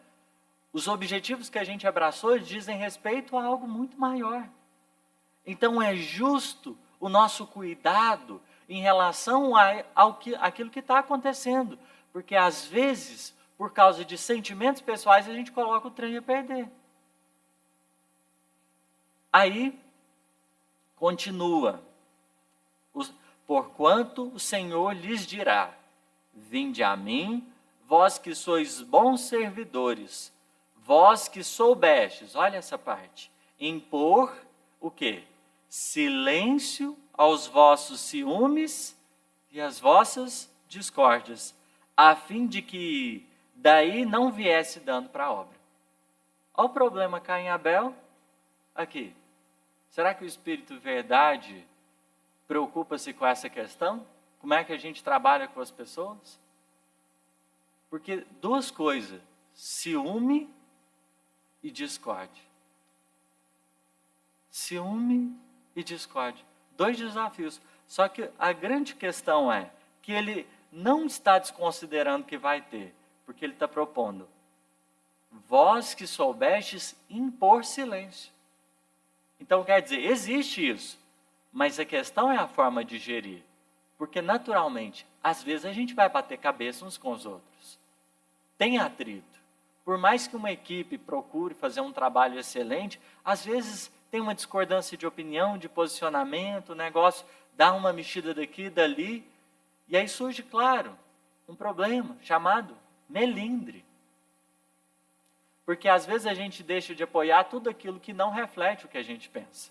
Os objetivos que a gente abraçou dizem respeito a algo muito maior. Então é justo o nosso cuidado em relação àquilo que está acontecendo. Porque às vezes, por causa de sentimentos pessoais, a gente coloca o trem a perder. Aí, continua. Porquanto o Senhor lhes dirá, vinde a mim, vós que sois bons servidores, vós que soubestes, olha essa parte, impor o quê? Silêncio aos vossos ciúmes e às vossas discórdias, a fim de que daí não viesse dano para a obra. Olha o problema cá em Abel, aqui. Será que o Espírito Verdade preocupa-se com essa questão? Como é que a gente trabalha com as pessoas? Porque duas coisas, ciúme e discórdia. Ciúme e discórdia. Dois desafios. Só que a grande questão é que ele não está desconsiderando que vai ter, porque ele está propondo. Vós que soubestes impor silêncio. Então, quer dizer, existe isso, mas a questão é a forma de gerir. Porque, naturalmente, às vezes a gente vai bater cabeça uns com os outros. Tem atrito. Por mais que uma equipe procure fazer um trabalho excelente, às vezes tem uma discordância de opinião, de posicionamento, o negócio dá uma mexida daqui e dali, e aí surge, claro, um problema chamado melindre. Porque às vezes a gente deixa de apoiar tudo aquilo que não reflete o que a gente pensa.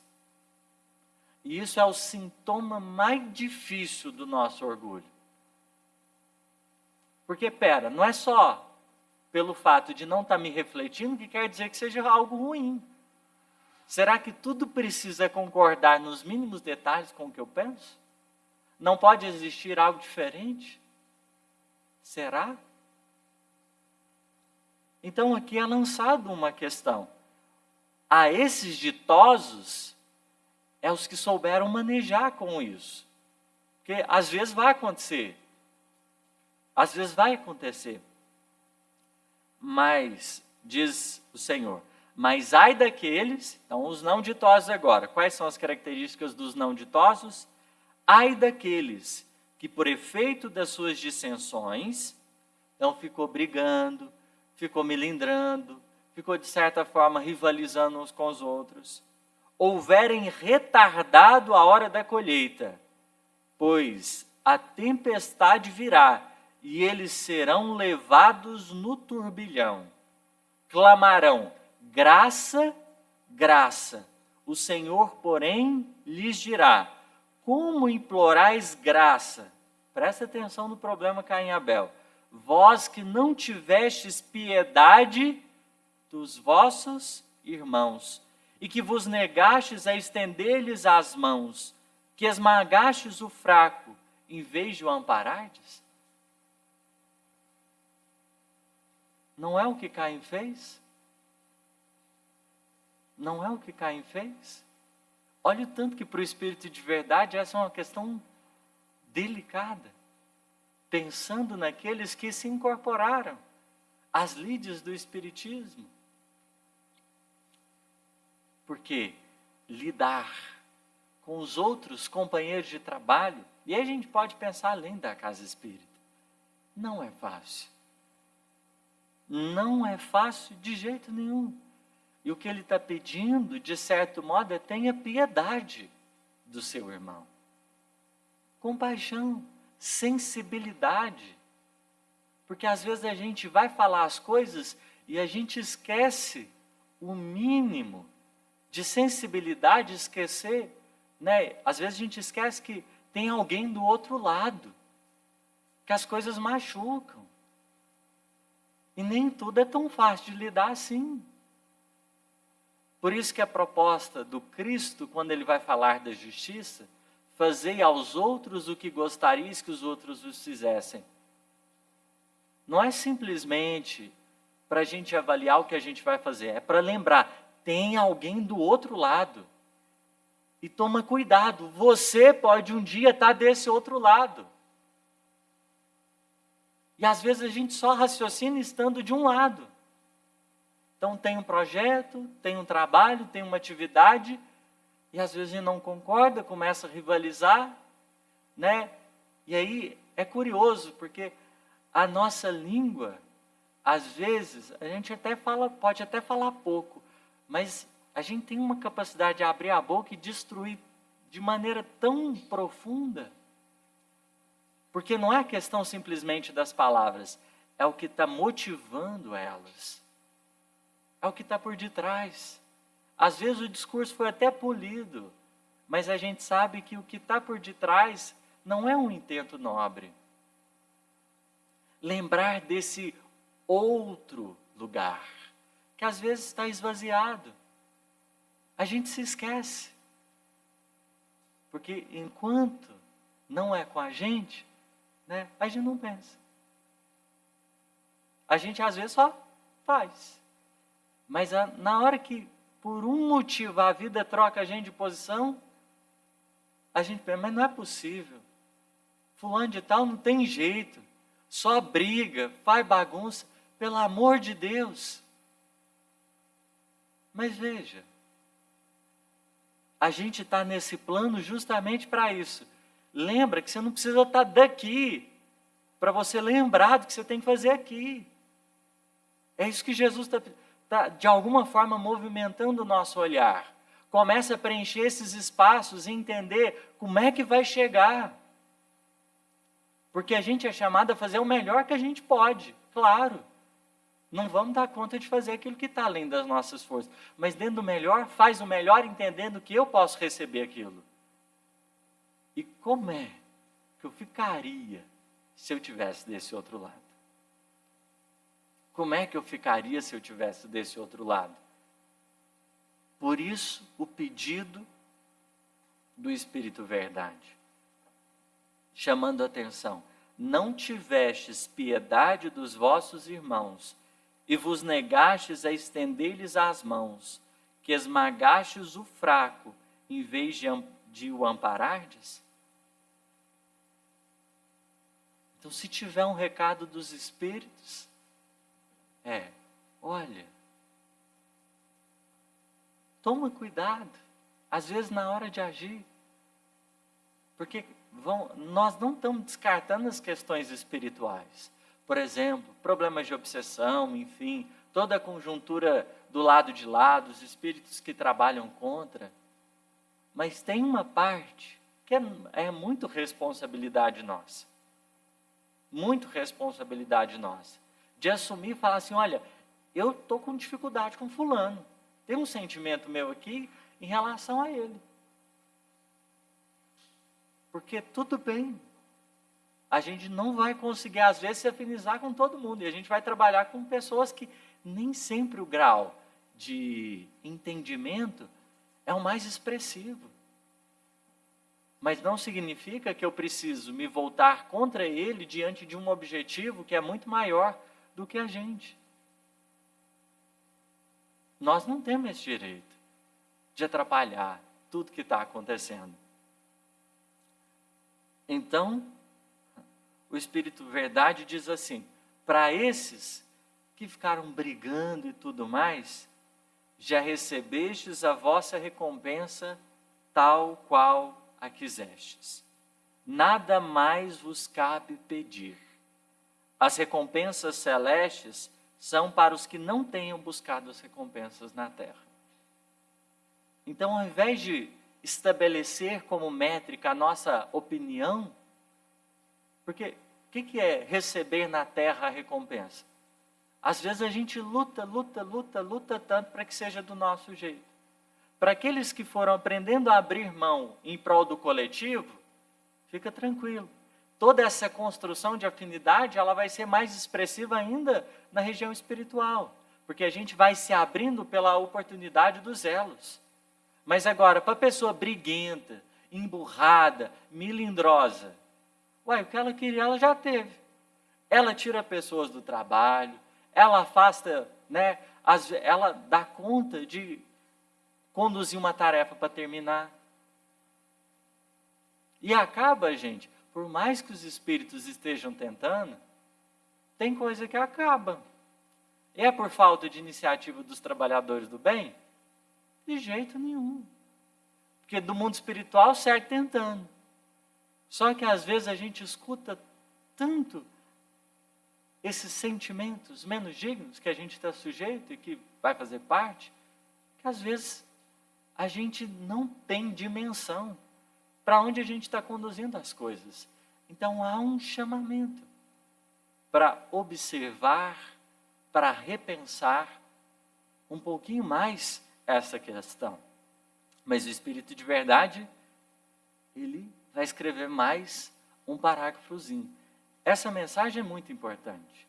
E isso é o sintoma mais difícil do nosso orgulho. Porque, não é só pelo fato de não estar me refletindo que quer dizer que seja algo ruim. Será que tudo precisa concordar nos mínimos detalhes com o que eu penso? Não pode existir algo diferente? Será? Então aqui é lançado uma questão. A esses ditosos, é os que souberam manejar com isso. Porque às vezes vai acontecer. Às vezes vai acontecer. Mas, diz o Senhor, mas ai daqueles, então os não ditosos agora, quais são as características dos não ditosos? Ai daqueles que por efeito das suas dissensões, então ficou brigando, ficou melindrando, ficou de certa forma rivalizando uns com os outros, houverem retardado a hora da colheita. pois a tempestade virá, e eles serão levados no turbilhão. Clamarão, graça, graça. O Senhor, porém, lhes dirá, como implorais graça? Presta atenção no problema Caim e Abel. Vós que não tivestes piedade dos vossos irmãos, e que vos negastes a estender-lhes as mãos, que esmagastes o fraco, em vez de o amparardes? Não é o que Caim fez? Não é o que Caim fez? Olha o tanto que para o espírito de verdade essa é uma questão delicada. Pensando naqueles que se incorporaram às lides do espiritismo. Porque lidar com os outros companheiros de trabalho, e aí a gente pode pensar além da casa espírita, não é fácil. Não é fácil de jeito nenhum. E o que ele está pedindo, de certo modo, é tenha piedade do seu irmão. Compaixão, sensibilidade. Porque às vezes a gente vai falar as coisas e a gente esquece o mínimo de sensibilidade, esquecer, né? Às vezes a gente esquece que tem alguém do outro lado, que as coisas machucam. E nem tudo é tão fácil de lidar assim. Por isso que a proposta do Cristo, quando ele vai falar da justiça, fazei aos outros o que gostarias que os outros vos fizessem. Não é simplesmente para a gente avaliar o que a gente vai fazer, é para lembrar, tem alguém do outro lado. E toma cuidado, você pode um dia estar desse outro lado. E às vezes a gente só raciocina estando de um lado. Então tem um projeto, tem um trabalho, tem uma atividade, e às vezes a gente não concorda, começa a rivalizar, né? E aí é curioso, porque a nossa língua, às vezes, a gente até fala, pode até falar pouco, mas a gente tem uma capacidade de abrir a boca e destruir de maneira tão profunda. Porque não é questão simplesmente das palavras, é o que está motivando elas. É o que está por detrás. Às vezes o discurso foi até polido, mas a gente sabe que o que está por detrás não é um intento nobre. Lembrar desse outro lugar, que às vezes está esvaziado. A gente se esquece. Porque enquanto não é com a gente, né, a gente não pensa. A gente às vezes só faz. Mas na hora que, por um motivo, a vida troca a gente de posição, a gente pensa, mas não é possível. Fulano de tal não tem jeito. Só briga, faz bagunça. Pelo amor de Deus. Mas veja, a gente está nesse plano justamente para isso. Lembra que você não precisa estar daqui para você lembrar do que você tem que fazer aqui. É isso que Jesus está, de alguma forma, movimentando o nosso olhar. Começa a preencher esses espaços e entender como é que vai chegar. Porque a gente é chamado a fazer o melhor que a gente pode, claro. Não vamos dar conta de fazer aquilo que está além das nossas forças. Mas dentro do melhor, faz o melhor entendendo que eu posso receber aquilo. E como é que eu ficaria se eu tivesse desse outro lado? Como é que eu ficaria se eu tivesse desse outro lado? Por isso, o pedido do Espírito Verdade. Chamando a atenção. Não tivestes piedade dos vossos irmãos, e vos negastes a estender-lhes as mãos, que esmagastes o fraco, em vez de o amparardes? Então, se tiver um recado dos Espíritos, olha, toma cuidado, às vezes na hora de agir, porque nós não estamos descartando as questões espirituais. Por exemplo, problemas de obsessão, enfim, toda a conjuntura do lado de lá, dos espíritos que trabalham contra. Mas tem uma parte que é muito responsabilidade nossa. Muito responsabilidade nossa. De assumir e falar assim, olha, eu estou com dificuldade com fulano. Tem um sentimento meu aqui em relação a ele. Porque tudo bem. A gente não vai conseguir, às vezes, se afinizar com todo mundo. E a gente vai trabalhar com pessoas que nem sempre o grau de entendimento é o mais expressivo. Mas não significa que eu preciso me voltar contra ele diante de um objetivo que é muito maior do que a gente. Nós não temos esse direito de atrapalhar tudo que está acontecendo. Então, o Espírito Verdade diz assim, para esses que ficaram brigando e tudo mais, já recebestes a vossa recompensa tal qual a quisestes. Nada mais vos cabe pedir. As recompensas celestes são para os que não tenham buscado as recompensas na terra. Então, ao invés de estabelecer como métrica a nossa opinião, porque o que é receber na terra a recompensa? Às vezes a gente luta tanto para que seja do nosso jeito. Para aqueles que foram aprendendo a abrir mão em prol do coletivo, fica tranquilo. Toda essa construção de afinidade, ela vai ser mais expressiva ainda na região espiritual, porque a gente vai se abrindo pela oportunidade dos elos. Mas agora, para a pessoa briguenta, emburrada, melindrosa, o que ela queria, ela já teve. Ela tira pessoas do trabalho, ela afasta, ela dá conta de conduzir uma tarefa para terminar. E acaba, gente, por mais que os espíritos estejam tentando, tem coisa que acaba. É por falta de iniciativa dos trabalhadores do bem? De jeito nenhum. Porque do mundo espiritual segue tentando. Só que às vezes a gente escuta tanto esses sentimentos menos dignos que a gente está sujeito e que vai fazer parte, que às vezes a gente não tem dimensão para onde a gente está conduzindo as coisas. Então há um chamamento para observar, para repensar um pouquinho mais essa questão. Mas o Espírito de Verdade, ele vai escrever mais um parágrafozinho. Essa mensagem é muito importante,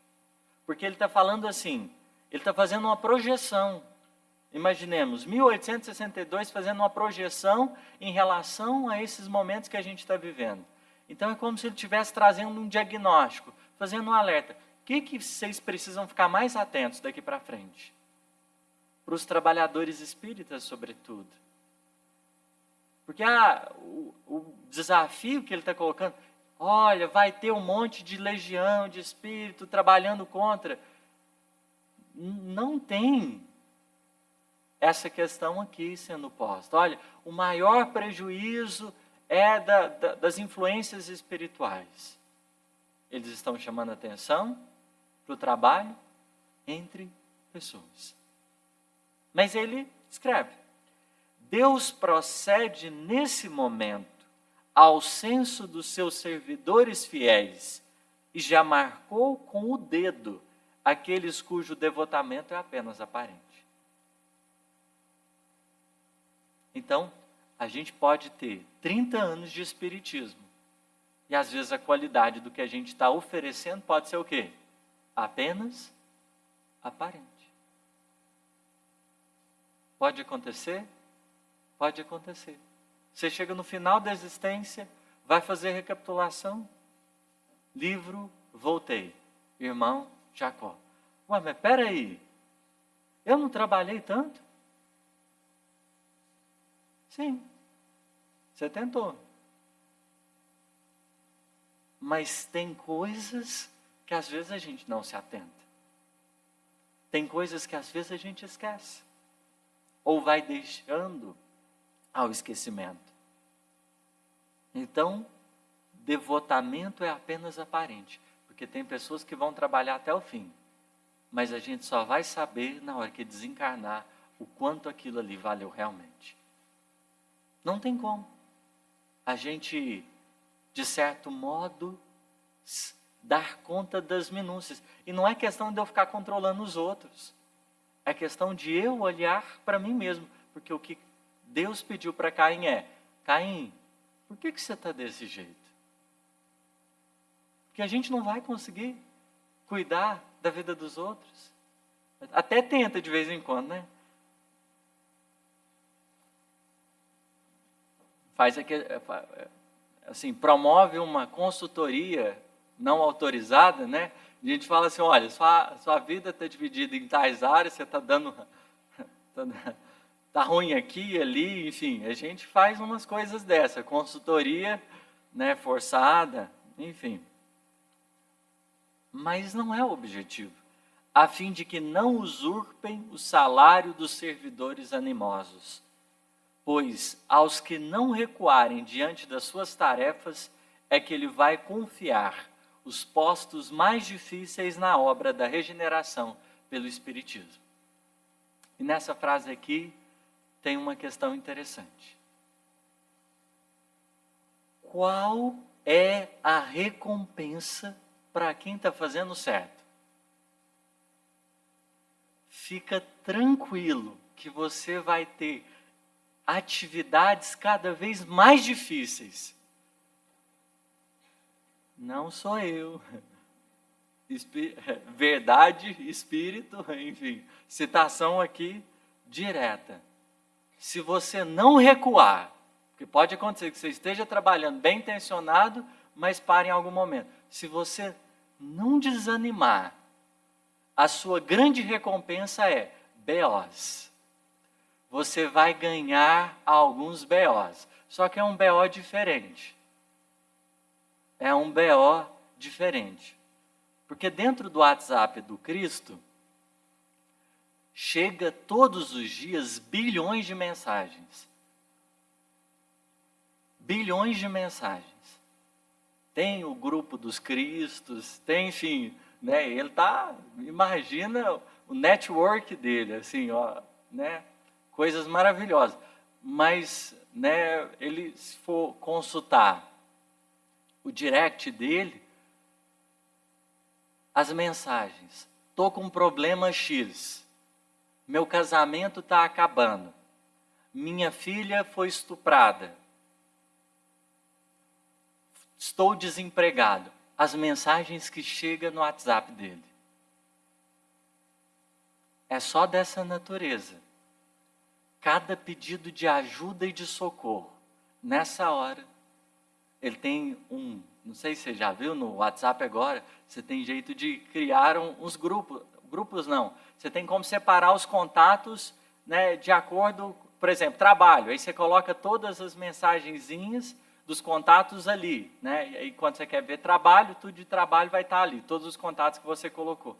porque ele está falando assim, ele está fazendo uma projeção. Imaginemos, 1862 fazendo uma projeção em relação a esses momentos que a gente está vivendo. Então é como se ele estivesse trazendo um diagnóstico, fazendo um alerta. O que vocês precisam ficar mais atentos daqui para frente? Para os trabalhadores espíritas, sobretudo. Porque o desafio que ele está colocando, olha, vai ter um monte de legião de espírito trabalhando contra. Não tem essa questão aqui sendo posta. Olha, o maior prejuízo é das influências espirituais. Eles estão chamando a atenção para o trabalho entre pessoas. Mas ele escreve, Deus procede nesse momento ao censo dos seus servidores fiéis e já marcou com o dedo aqueles cujo devotamento é apenas aparente. Então, a gente pode ter 30 anos de espiritismo e às vezes a qualidade do que a gente está oferecendo pode ser o quê? Apenas aparente. Pode acontecer? Pode acontecer. Você chega no final da existência, vai fazer recapitulação, livro, voltei, irmão Jacó. Mas espera aí, eu não trabalhei tanto? Sim, você tentou. Mas tem coisas que às vezes a gente não se atenta. Tem coisas que às vezes a gente esquece. Ou vai deixando ao esquecimento. Então, devotamento é apenas aparente. Porque tem pessoas que vão trabalhar até o fim. Mas a gente só vai saber na hora que desencarnar o quanto aquilo ali valeu realmente. Não tem como. a gente, de certo modo, dar conta das minúcias. E não é questão de eu ficar controlando os outros. É questão de eu olhar para mim mesmo. Porque o que Deus pediu para Caim é: Caim, por que você está desse jeito? Porque a gente não vai conseguir cuidar da vida dos outros. Até tenta de vez em quando, né? Faz assim, promove uma consultoria não autorizada, né? A gente fala assim: olha, sua vida está dividida em tais áreas, você está dando. Tá ruim aqui, ali, enfim, a gente faz umas coisas dessa, consultoria, né, forçada, enfim. Mas não é o objetivo, a fim de que não usurpem o salário dos servidores animosos, pois aos que não recuarem diante das suas tarefas é que ele vai confiar os postos mais difíceis na obra da regeneração pelo Espiritismo. E nessa frase aqui tem uma questão interessante. Qual é a recompensa para quem está fazendo certo? Fica tranquilo que você vai ter atividades cada vez mais difíceis. Não sou eu. Verdade, espírito, enfim, citação aqui direta. Se você não recuar, porque pode acontecer que você esteja trabalhando bem intencionado, mas pare em algum momento. Se você não desanimar, a sua grande recompensa é BOs. Você vai ganhar alguns BOs, só que é um BO diferente. É um BO diferente. Porque dentro do WhatsApp do Cristo, chega todos os dias bilhões de mensagens. Bilhões de mensagens. Tem o grupo dos Cristos, tem, enfim, né? Ele tá, imagina o network dele, assim, ó, né? Coisas maravilhosas. Mas, né, ele, se for consultar o direct dele, as mensagens: tô com um problema X, meu casamento está acabando, minha filha foi estuprada, estou desempregado. As mensagens que chegam no WhatsApp dele é só dessa natureza. Cada pedido de ajuda e de socorro, nessa hora, ele tem não sei se você já viu no WhatsApp agora, você tem jeito de criar uns grupos não, você tem como separar os contatos, né, de acordo, por exemplo, trabalho, aí você coloca todas as mensagenzinhas dos contatos ali, né, e aí quando você quer ver trabalho, tudo de trabalho vai estar ali, todos os contatos que você colocou.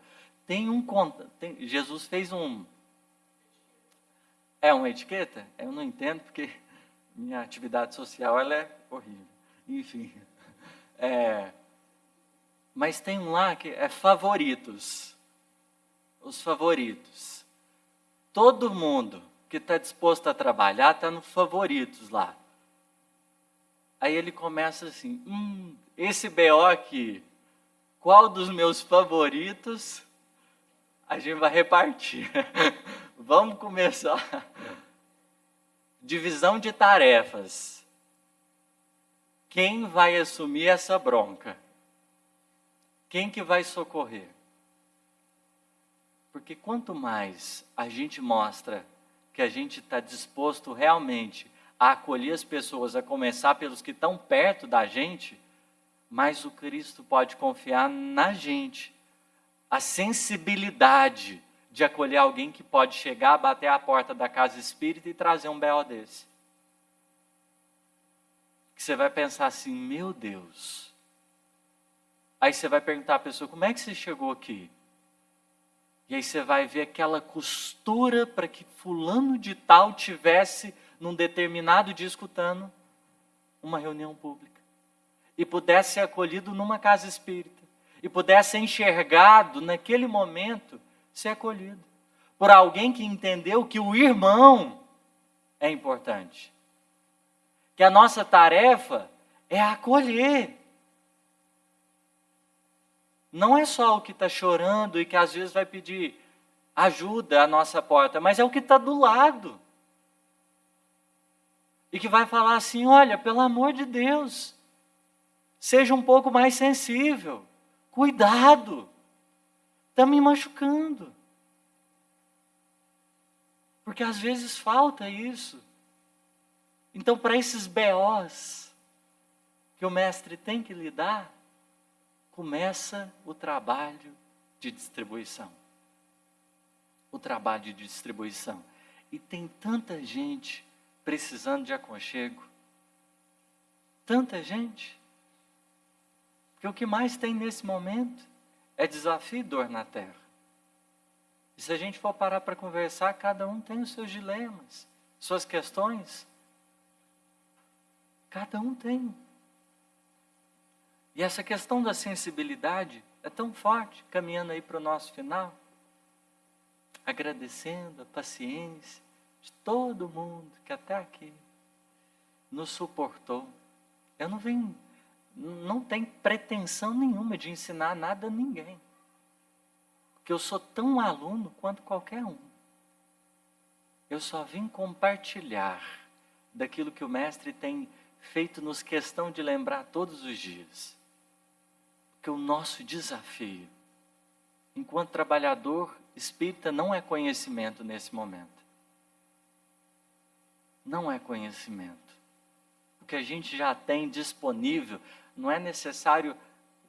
Jesus fez uma etiqueta? Eu não entendo, porque minha atividade social ela é horrível. Enfim. Mas tem um lá que é favoritos. Os favoritos. Todo mundo que está disposto a trabalhar está no favoritos lá. Aí ele começa assim: esse BO aqui, qual dos meus favoritos a gente vai repartir? Vamos começar. Divisão de tarefas. Quem vai assumir essa bronca? Quem que vai socorrer? Porque quanto mais a gente mostra que a gente está disposto realmente a acolher as pessoas, a começar pelos que estão perto da gente, mais o Cristo pode confiar na gente. A sensibilidade de acolher alguém que pode chegar, bater a porta da casa espírita e trazer um BO desse. Que você vai pensar assim: meu Deus. Aí você vai perguntar à pessoa: como é que você chegou aqui? E aí você vai ver aquela costura para que fulano de tal tivesse num determinado dia escutando uma reunião pública. E pudesse ser acolhido numa casa espírita. E pudesse ser enxergado naquele momento, ser acolhido. Por alguém que entendeu que o irmão é importante. que a nossa tarefa é acolher. Não é só o que está chorando e que às vezes vai pedir ajuda à nossa porta, mas é o que está do lado. E que vai falar assim, olha, pelo amor de Deus, seja um pouco mais sensível. Cuidado, está me machucando. Porque às vezes falta isso. Então, para esses BOs que o mestre tem que lidar, começa o trabalho de distribuição. O trabalho de distribuição. E tem tanta gente precisando de aconchego. Tanta gente. Porque o que mais tem nesse momento é desafio e dor na terra. E se a gente for parar para conversar, cada um tem os seus dilemas, suas questões. Cada um tem. E essa questão da sensibilidade é tão forte, caminhando aí para o nosso final, agradecendo a paciência de todo mundo que até aqui nos suportou. Eu não tenho pretensão nenhuma de ensinar nada a ninguém, porque eu sou tão aluno quanto qualquer um. Eu só vim compartilhar daquilo que o mestre tem feito-nos questão de lembrar todos os dias. Porque o nosso desafio, enquanto trabalhador espírita, não é conhecimento nesse momento. Não é conhecimento. O que a gente já tem disponível, não é necessário,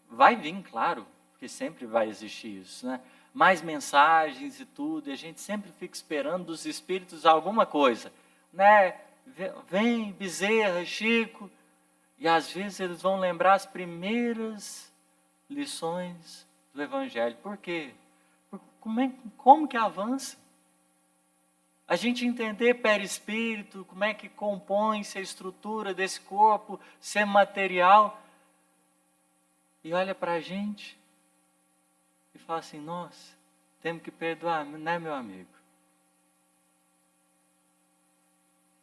vai vir, claro, porque sempre vai existir isso, né? Mais mensagens e tudo, e a gente sempre fica esperando dos espíritos alguma coisa, né? Vem, Bezerra, Chico, e às vezes eles vão lembrar as primeiras lições do Evangelho. Por quê? Como que avança? A gente entender perispírito, como é que compõe-se a estrutura desse corpo, ser material, e olha para a gente e fala assim, nossa, temos que perdoar, né, meu amigo?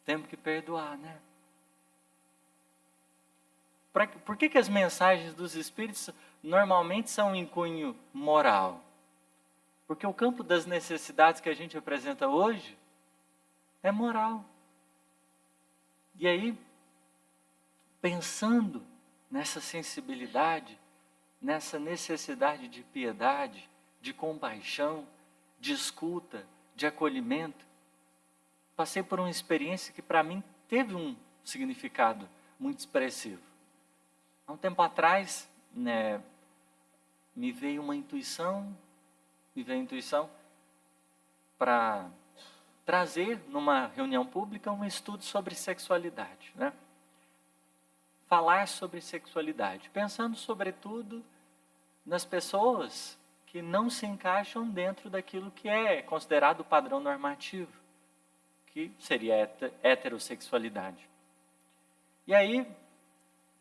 Temos que perdoar, né? Por que as mensagens dos Espíritos normalmente são em cunho moral? Porque o campo das necessidades que a gente apresenta hoje é moral. E aí, pensando nessa sensibilidade, nessa necessidade de piedade, de compaixão, de escuta, de acolhimento, passei por uma experiência que para mim teve um significado muito expressivo. Há um tempo atrás, né, me veio a intuição para trazer numa reunião pública um estudo sobre sexualidade, né? Falar sobre sexualidade, pensando sobretudo nas pessoas que não se encaixam dentro daquilo que é considerado o padrão normativo, que seria a heterossexualidade. E aí,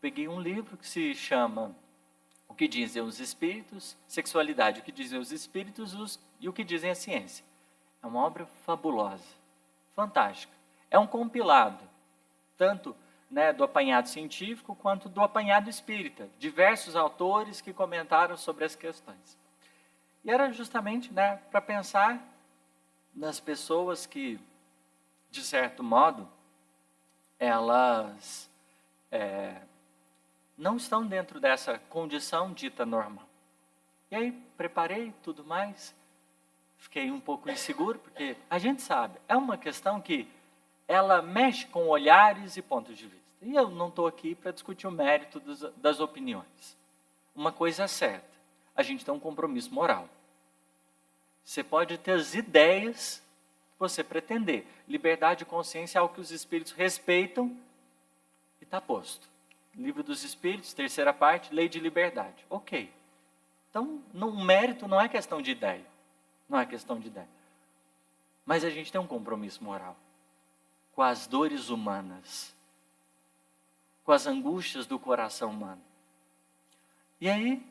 peguei um livro que se chama O que dizem os Espíritos, Sexualidade, o que dizem os Espíritos e o que dizem a ciência. É uma obra fabulosa, fantástica. É um compilado, tanto, né, do apanhado científico quanto do apanhado espírita. Diversos autores que comentaram sobre as questões. E era justamente, né, para pensar nas pessoas que, de certo modo, elas não estão dentro dessa condição dita normal. E aí, preparei tudo mais, fiquei um pouco inseguro, porque a gente sabe, é uma questão que ela mexe com olhares e pontos de vista. E eu não estou aqui para discutir o mérito das opiniões. Uma coisa é certa, a gente tem um compromisso moral. Você pode ter as ideias que você pretender. Liberdade de consciência é algo que os espíritos respeitam e está posto. Livro dos Espíritos, terceira parte, Lei de Liberdade. Ok. Então, o mérito não é questão de ideia. Não é questão de ideia. Mas a gente tem um compromisso moral com as dores humanas, com as angústias do coração humano. E aí,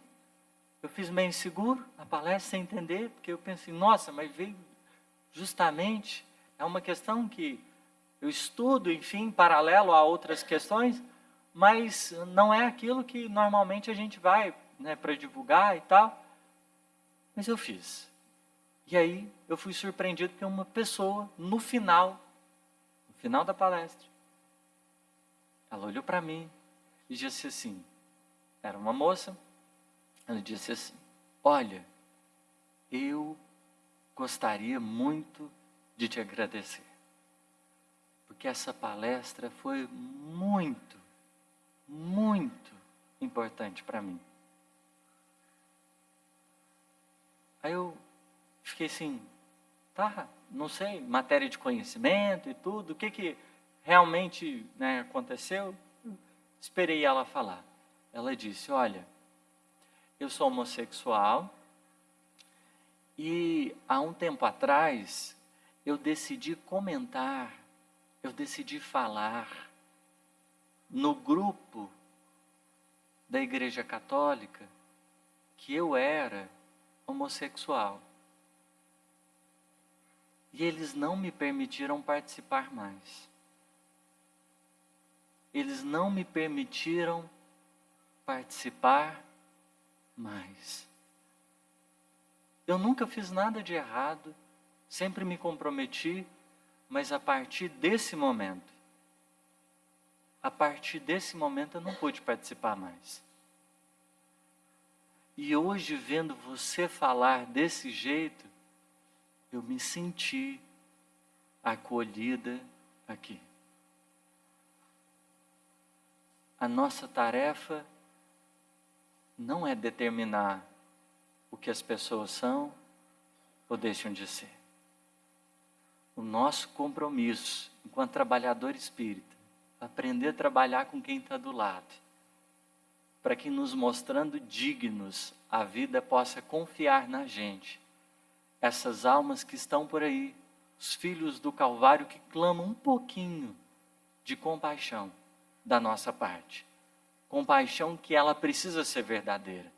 eu fiz meio inseguro na palestra, sem entender, porque eu pensei, nossa, mas veio justamente, é uma questão que eu estudo, enfim, paralelo a outras questões, mas não é aquilo que normalmente a gente vai, né, para divulgar e tal. Mas eu fiz. E aí eu fui surpreendido por uma pessoa no final da palestra. Ela olhou para mim e disse assim, era uma moça, ela disse assim, olha, eu gostaria muito de te agradecer, porque essa palestra foi muito, muito importante para mim. Aí eu fiquei assim, tá, não sei, matéria de conhecimento e tudo, o que realmente, né, aconteceu? Esperei ela falar. Ela disse, olha, eu sou homossexual e há um tempo atrás eu decidi comentar, eu decidi falar no grupo da Igreja Católica que eu era homossexual. E eles não me permitiram participar mais. Eles não me permitiram participar mais. Eu nunca fiz nada de errado, sempre me comprometi, mas a partir desse momento eu não pude participar mais. E hoje, vendo você falar desse jeito, eu me senti acolhida aqui. A nossa tarefa não é determinar o que as pessoas são ou deixam de ser. O nosso compromisso, enquanto trabalhador espírita, é aprender a trabalhar com quem está do lado, para que nos mostrando dignos, a vida possa confiar na gente. Essas almas que estão por aí, os filhos do Calvário que clamam um pouquinho de compaixão da nossa parte. Compaixão que ela precisa ser verdadeira,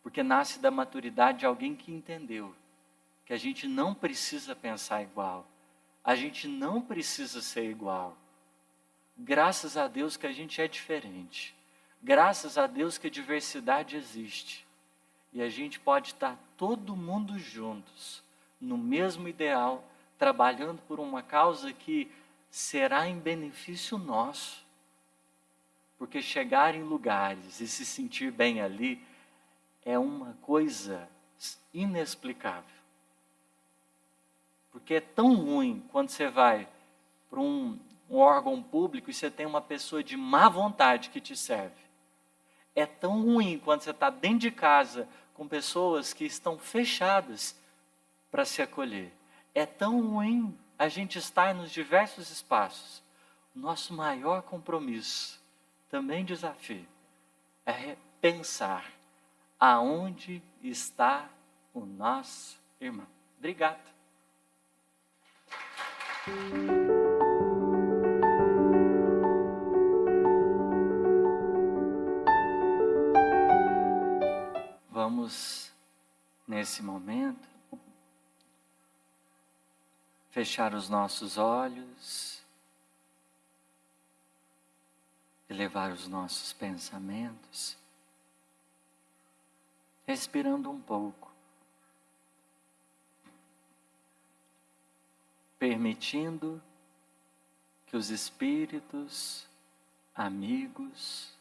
porque nasce da maturidade de alguém que entendeu que a gente não precisa pensar igual, a gente não precisa ser igual. Graças a Deus que a gente é diferente, graças a Deus que a diversidade existe. E a gente pode estar todo mundo juntos, no mesmo ideal, trabalhando por uma causa que será em benefício nosso. Porque chegar em lugares e se sentir bem ali é uma coisa inexplicável. Porque é tão ruim quando você vai para um órgão público e você tem uma pessoa de má vontade que te serve. É tão ruim quando você está dentro de casa com pessoas que estão fechadas para se acolher. É tão ruim a gente estar nos diversos espaços. O nosso maior compromisso, também desafio, é pensar aonde está o nosso irmão. Obrigado. Vamos, nesse momento, fechar os nossos olhos, elevar os nossos pensamentos, respirando um pouco, permitindo que os espíritos, amigos,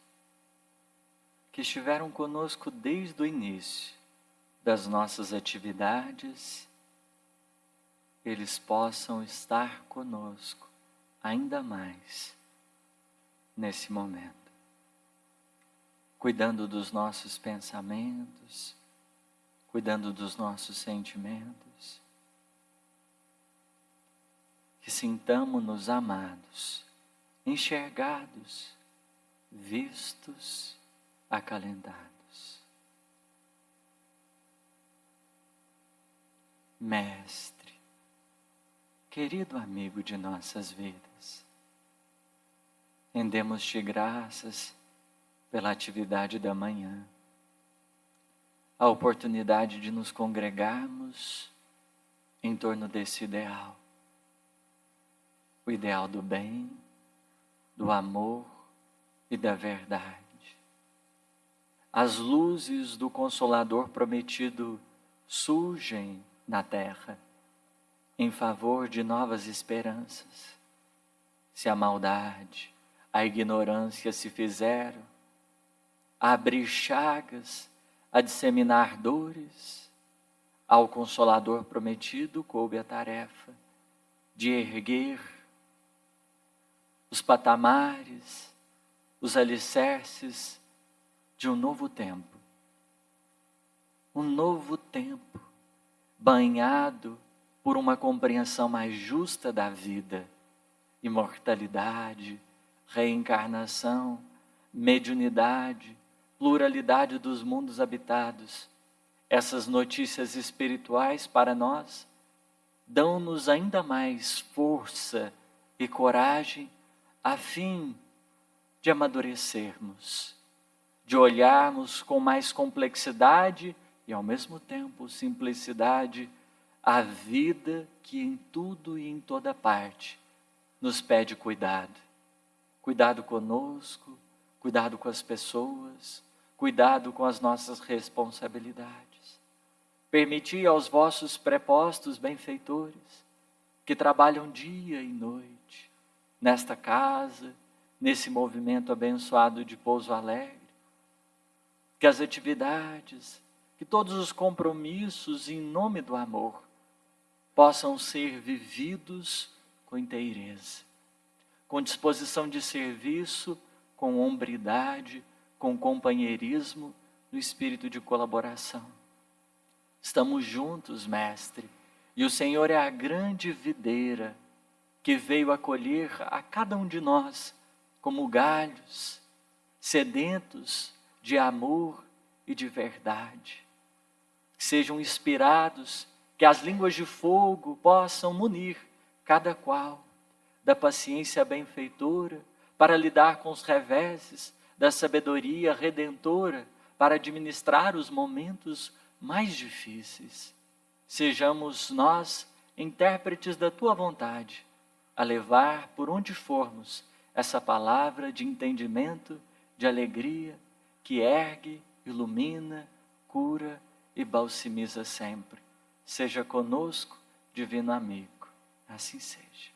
que estiveram conosco desde o início das nossas atividades, eles possam estar conosco ainda mais nesse momento, cuidando dos nossos pensamentos, cuidando dos nossos sentimentos, que sintamos-nos amados, enxergados, vistos, acalentados. Mestre, querido amigo de nossas vidas, rendemos-te graças pela atividade da manhã, a oportunidade de nos congregarmos em torno desse ideal. o ideal do bem, do amor e da verdade. As luzes do Consolador prometido surgem na terra em favor de novas esperanças. Se a maldade, a ignorância se fizeram, a abrir chagas, a disseminar dores, ao Consolador prometido coube a tarefa de erguer os patamares, os alicerces de um novo tempo. Um novo tempo banhado por uma compreensão mais justa da vida, imortalidade, reencarnação, mediunidade, pluralidade dos mundos habitados. Essas notícias espirituais para nós dão-nos ainda mais força e coragem a fim de amadurecermos, de olharmos com mais complexidade e ao mesmo tempo simplicidade a vida que em tudo e em toda parte nos pede cuidado. Cuidado conosco, cuidado com as pessoas, cuidado com as nossas responsabilidades. Permiti aos vossos prepostos benfeitores, que trabalham dia e noite, nesta casa, nesse movimento abençoado de Pouso Alegre, que as atividades, que todos os compromissos em nome do amor possam ser vividos com inteireza, com disposição de serviço, com hombridade, com companheirismo, no espírito de colaboração. Estamos juntos, Mestre, e o Senhor é a grande videira que veio acolher a cada um de nós como galhos, sedentos de amor e de verdade. Que sejam inspirados, que as línguas de fogo possam munir cada qual da paciência benfeitora para lidar com os reveses, da sabedoria redentora para administrar os momentos mais difíceis. Sejamos nós intérpretes da Tua vontade, a levar por onde formos essa palavra de entendimento, de alegria, que ergue, ilumina, cura e balsamiza sempre. Seja conosco, divino amigo. Assim seja.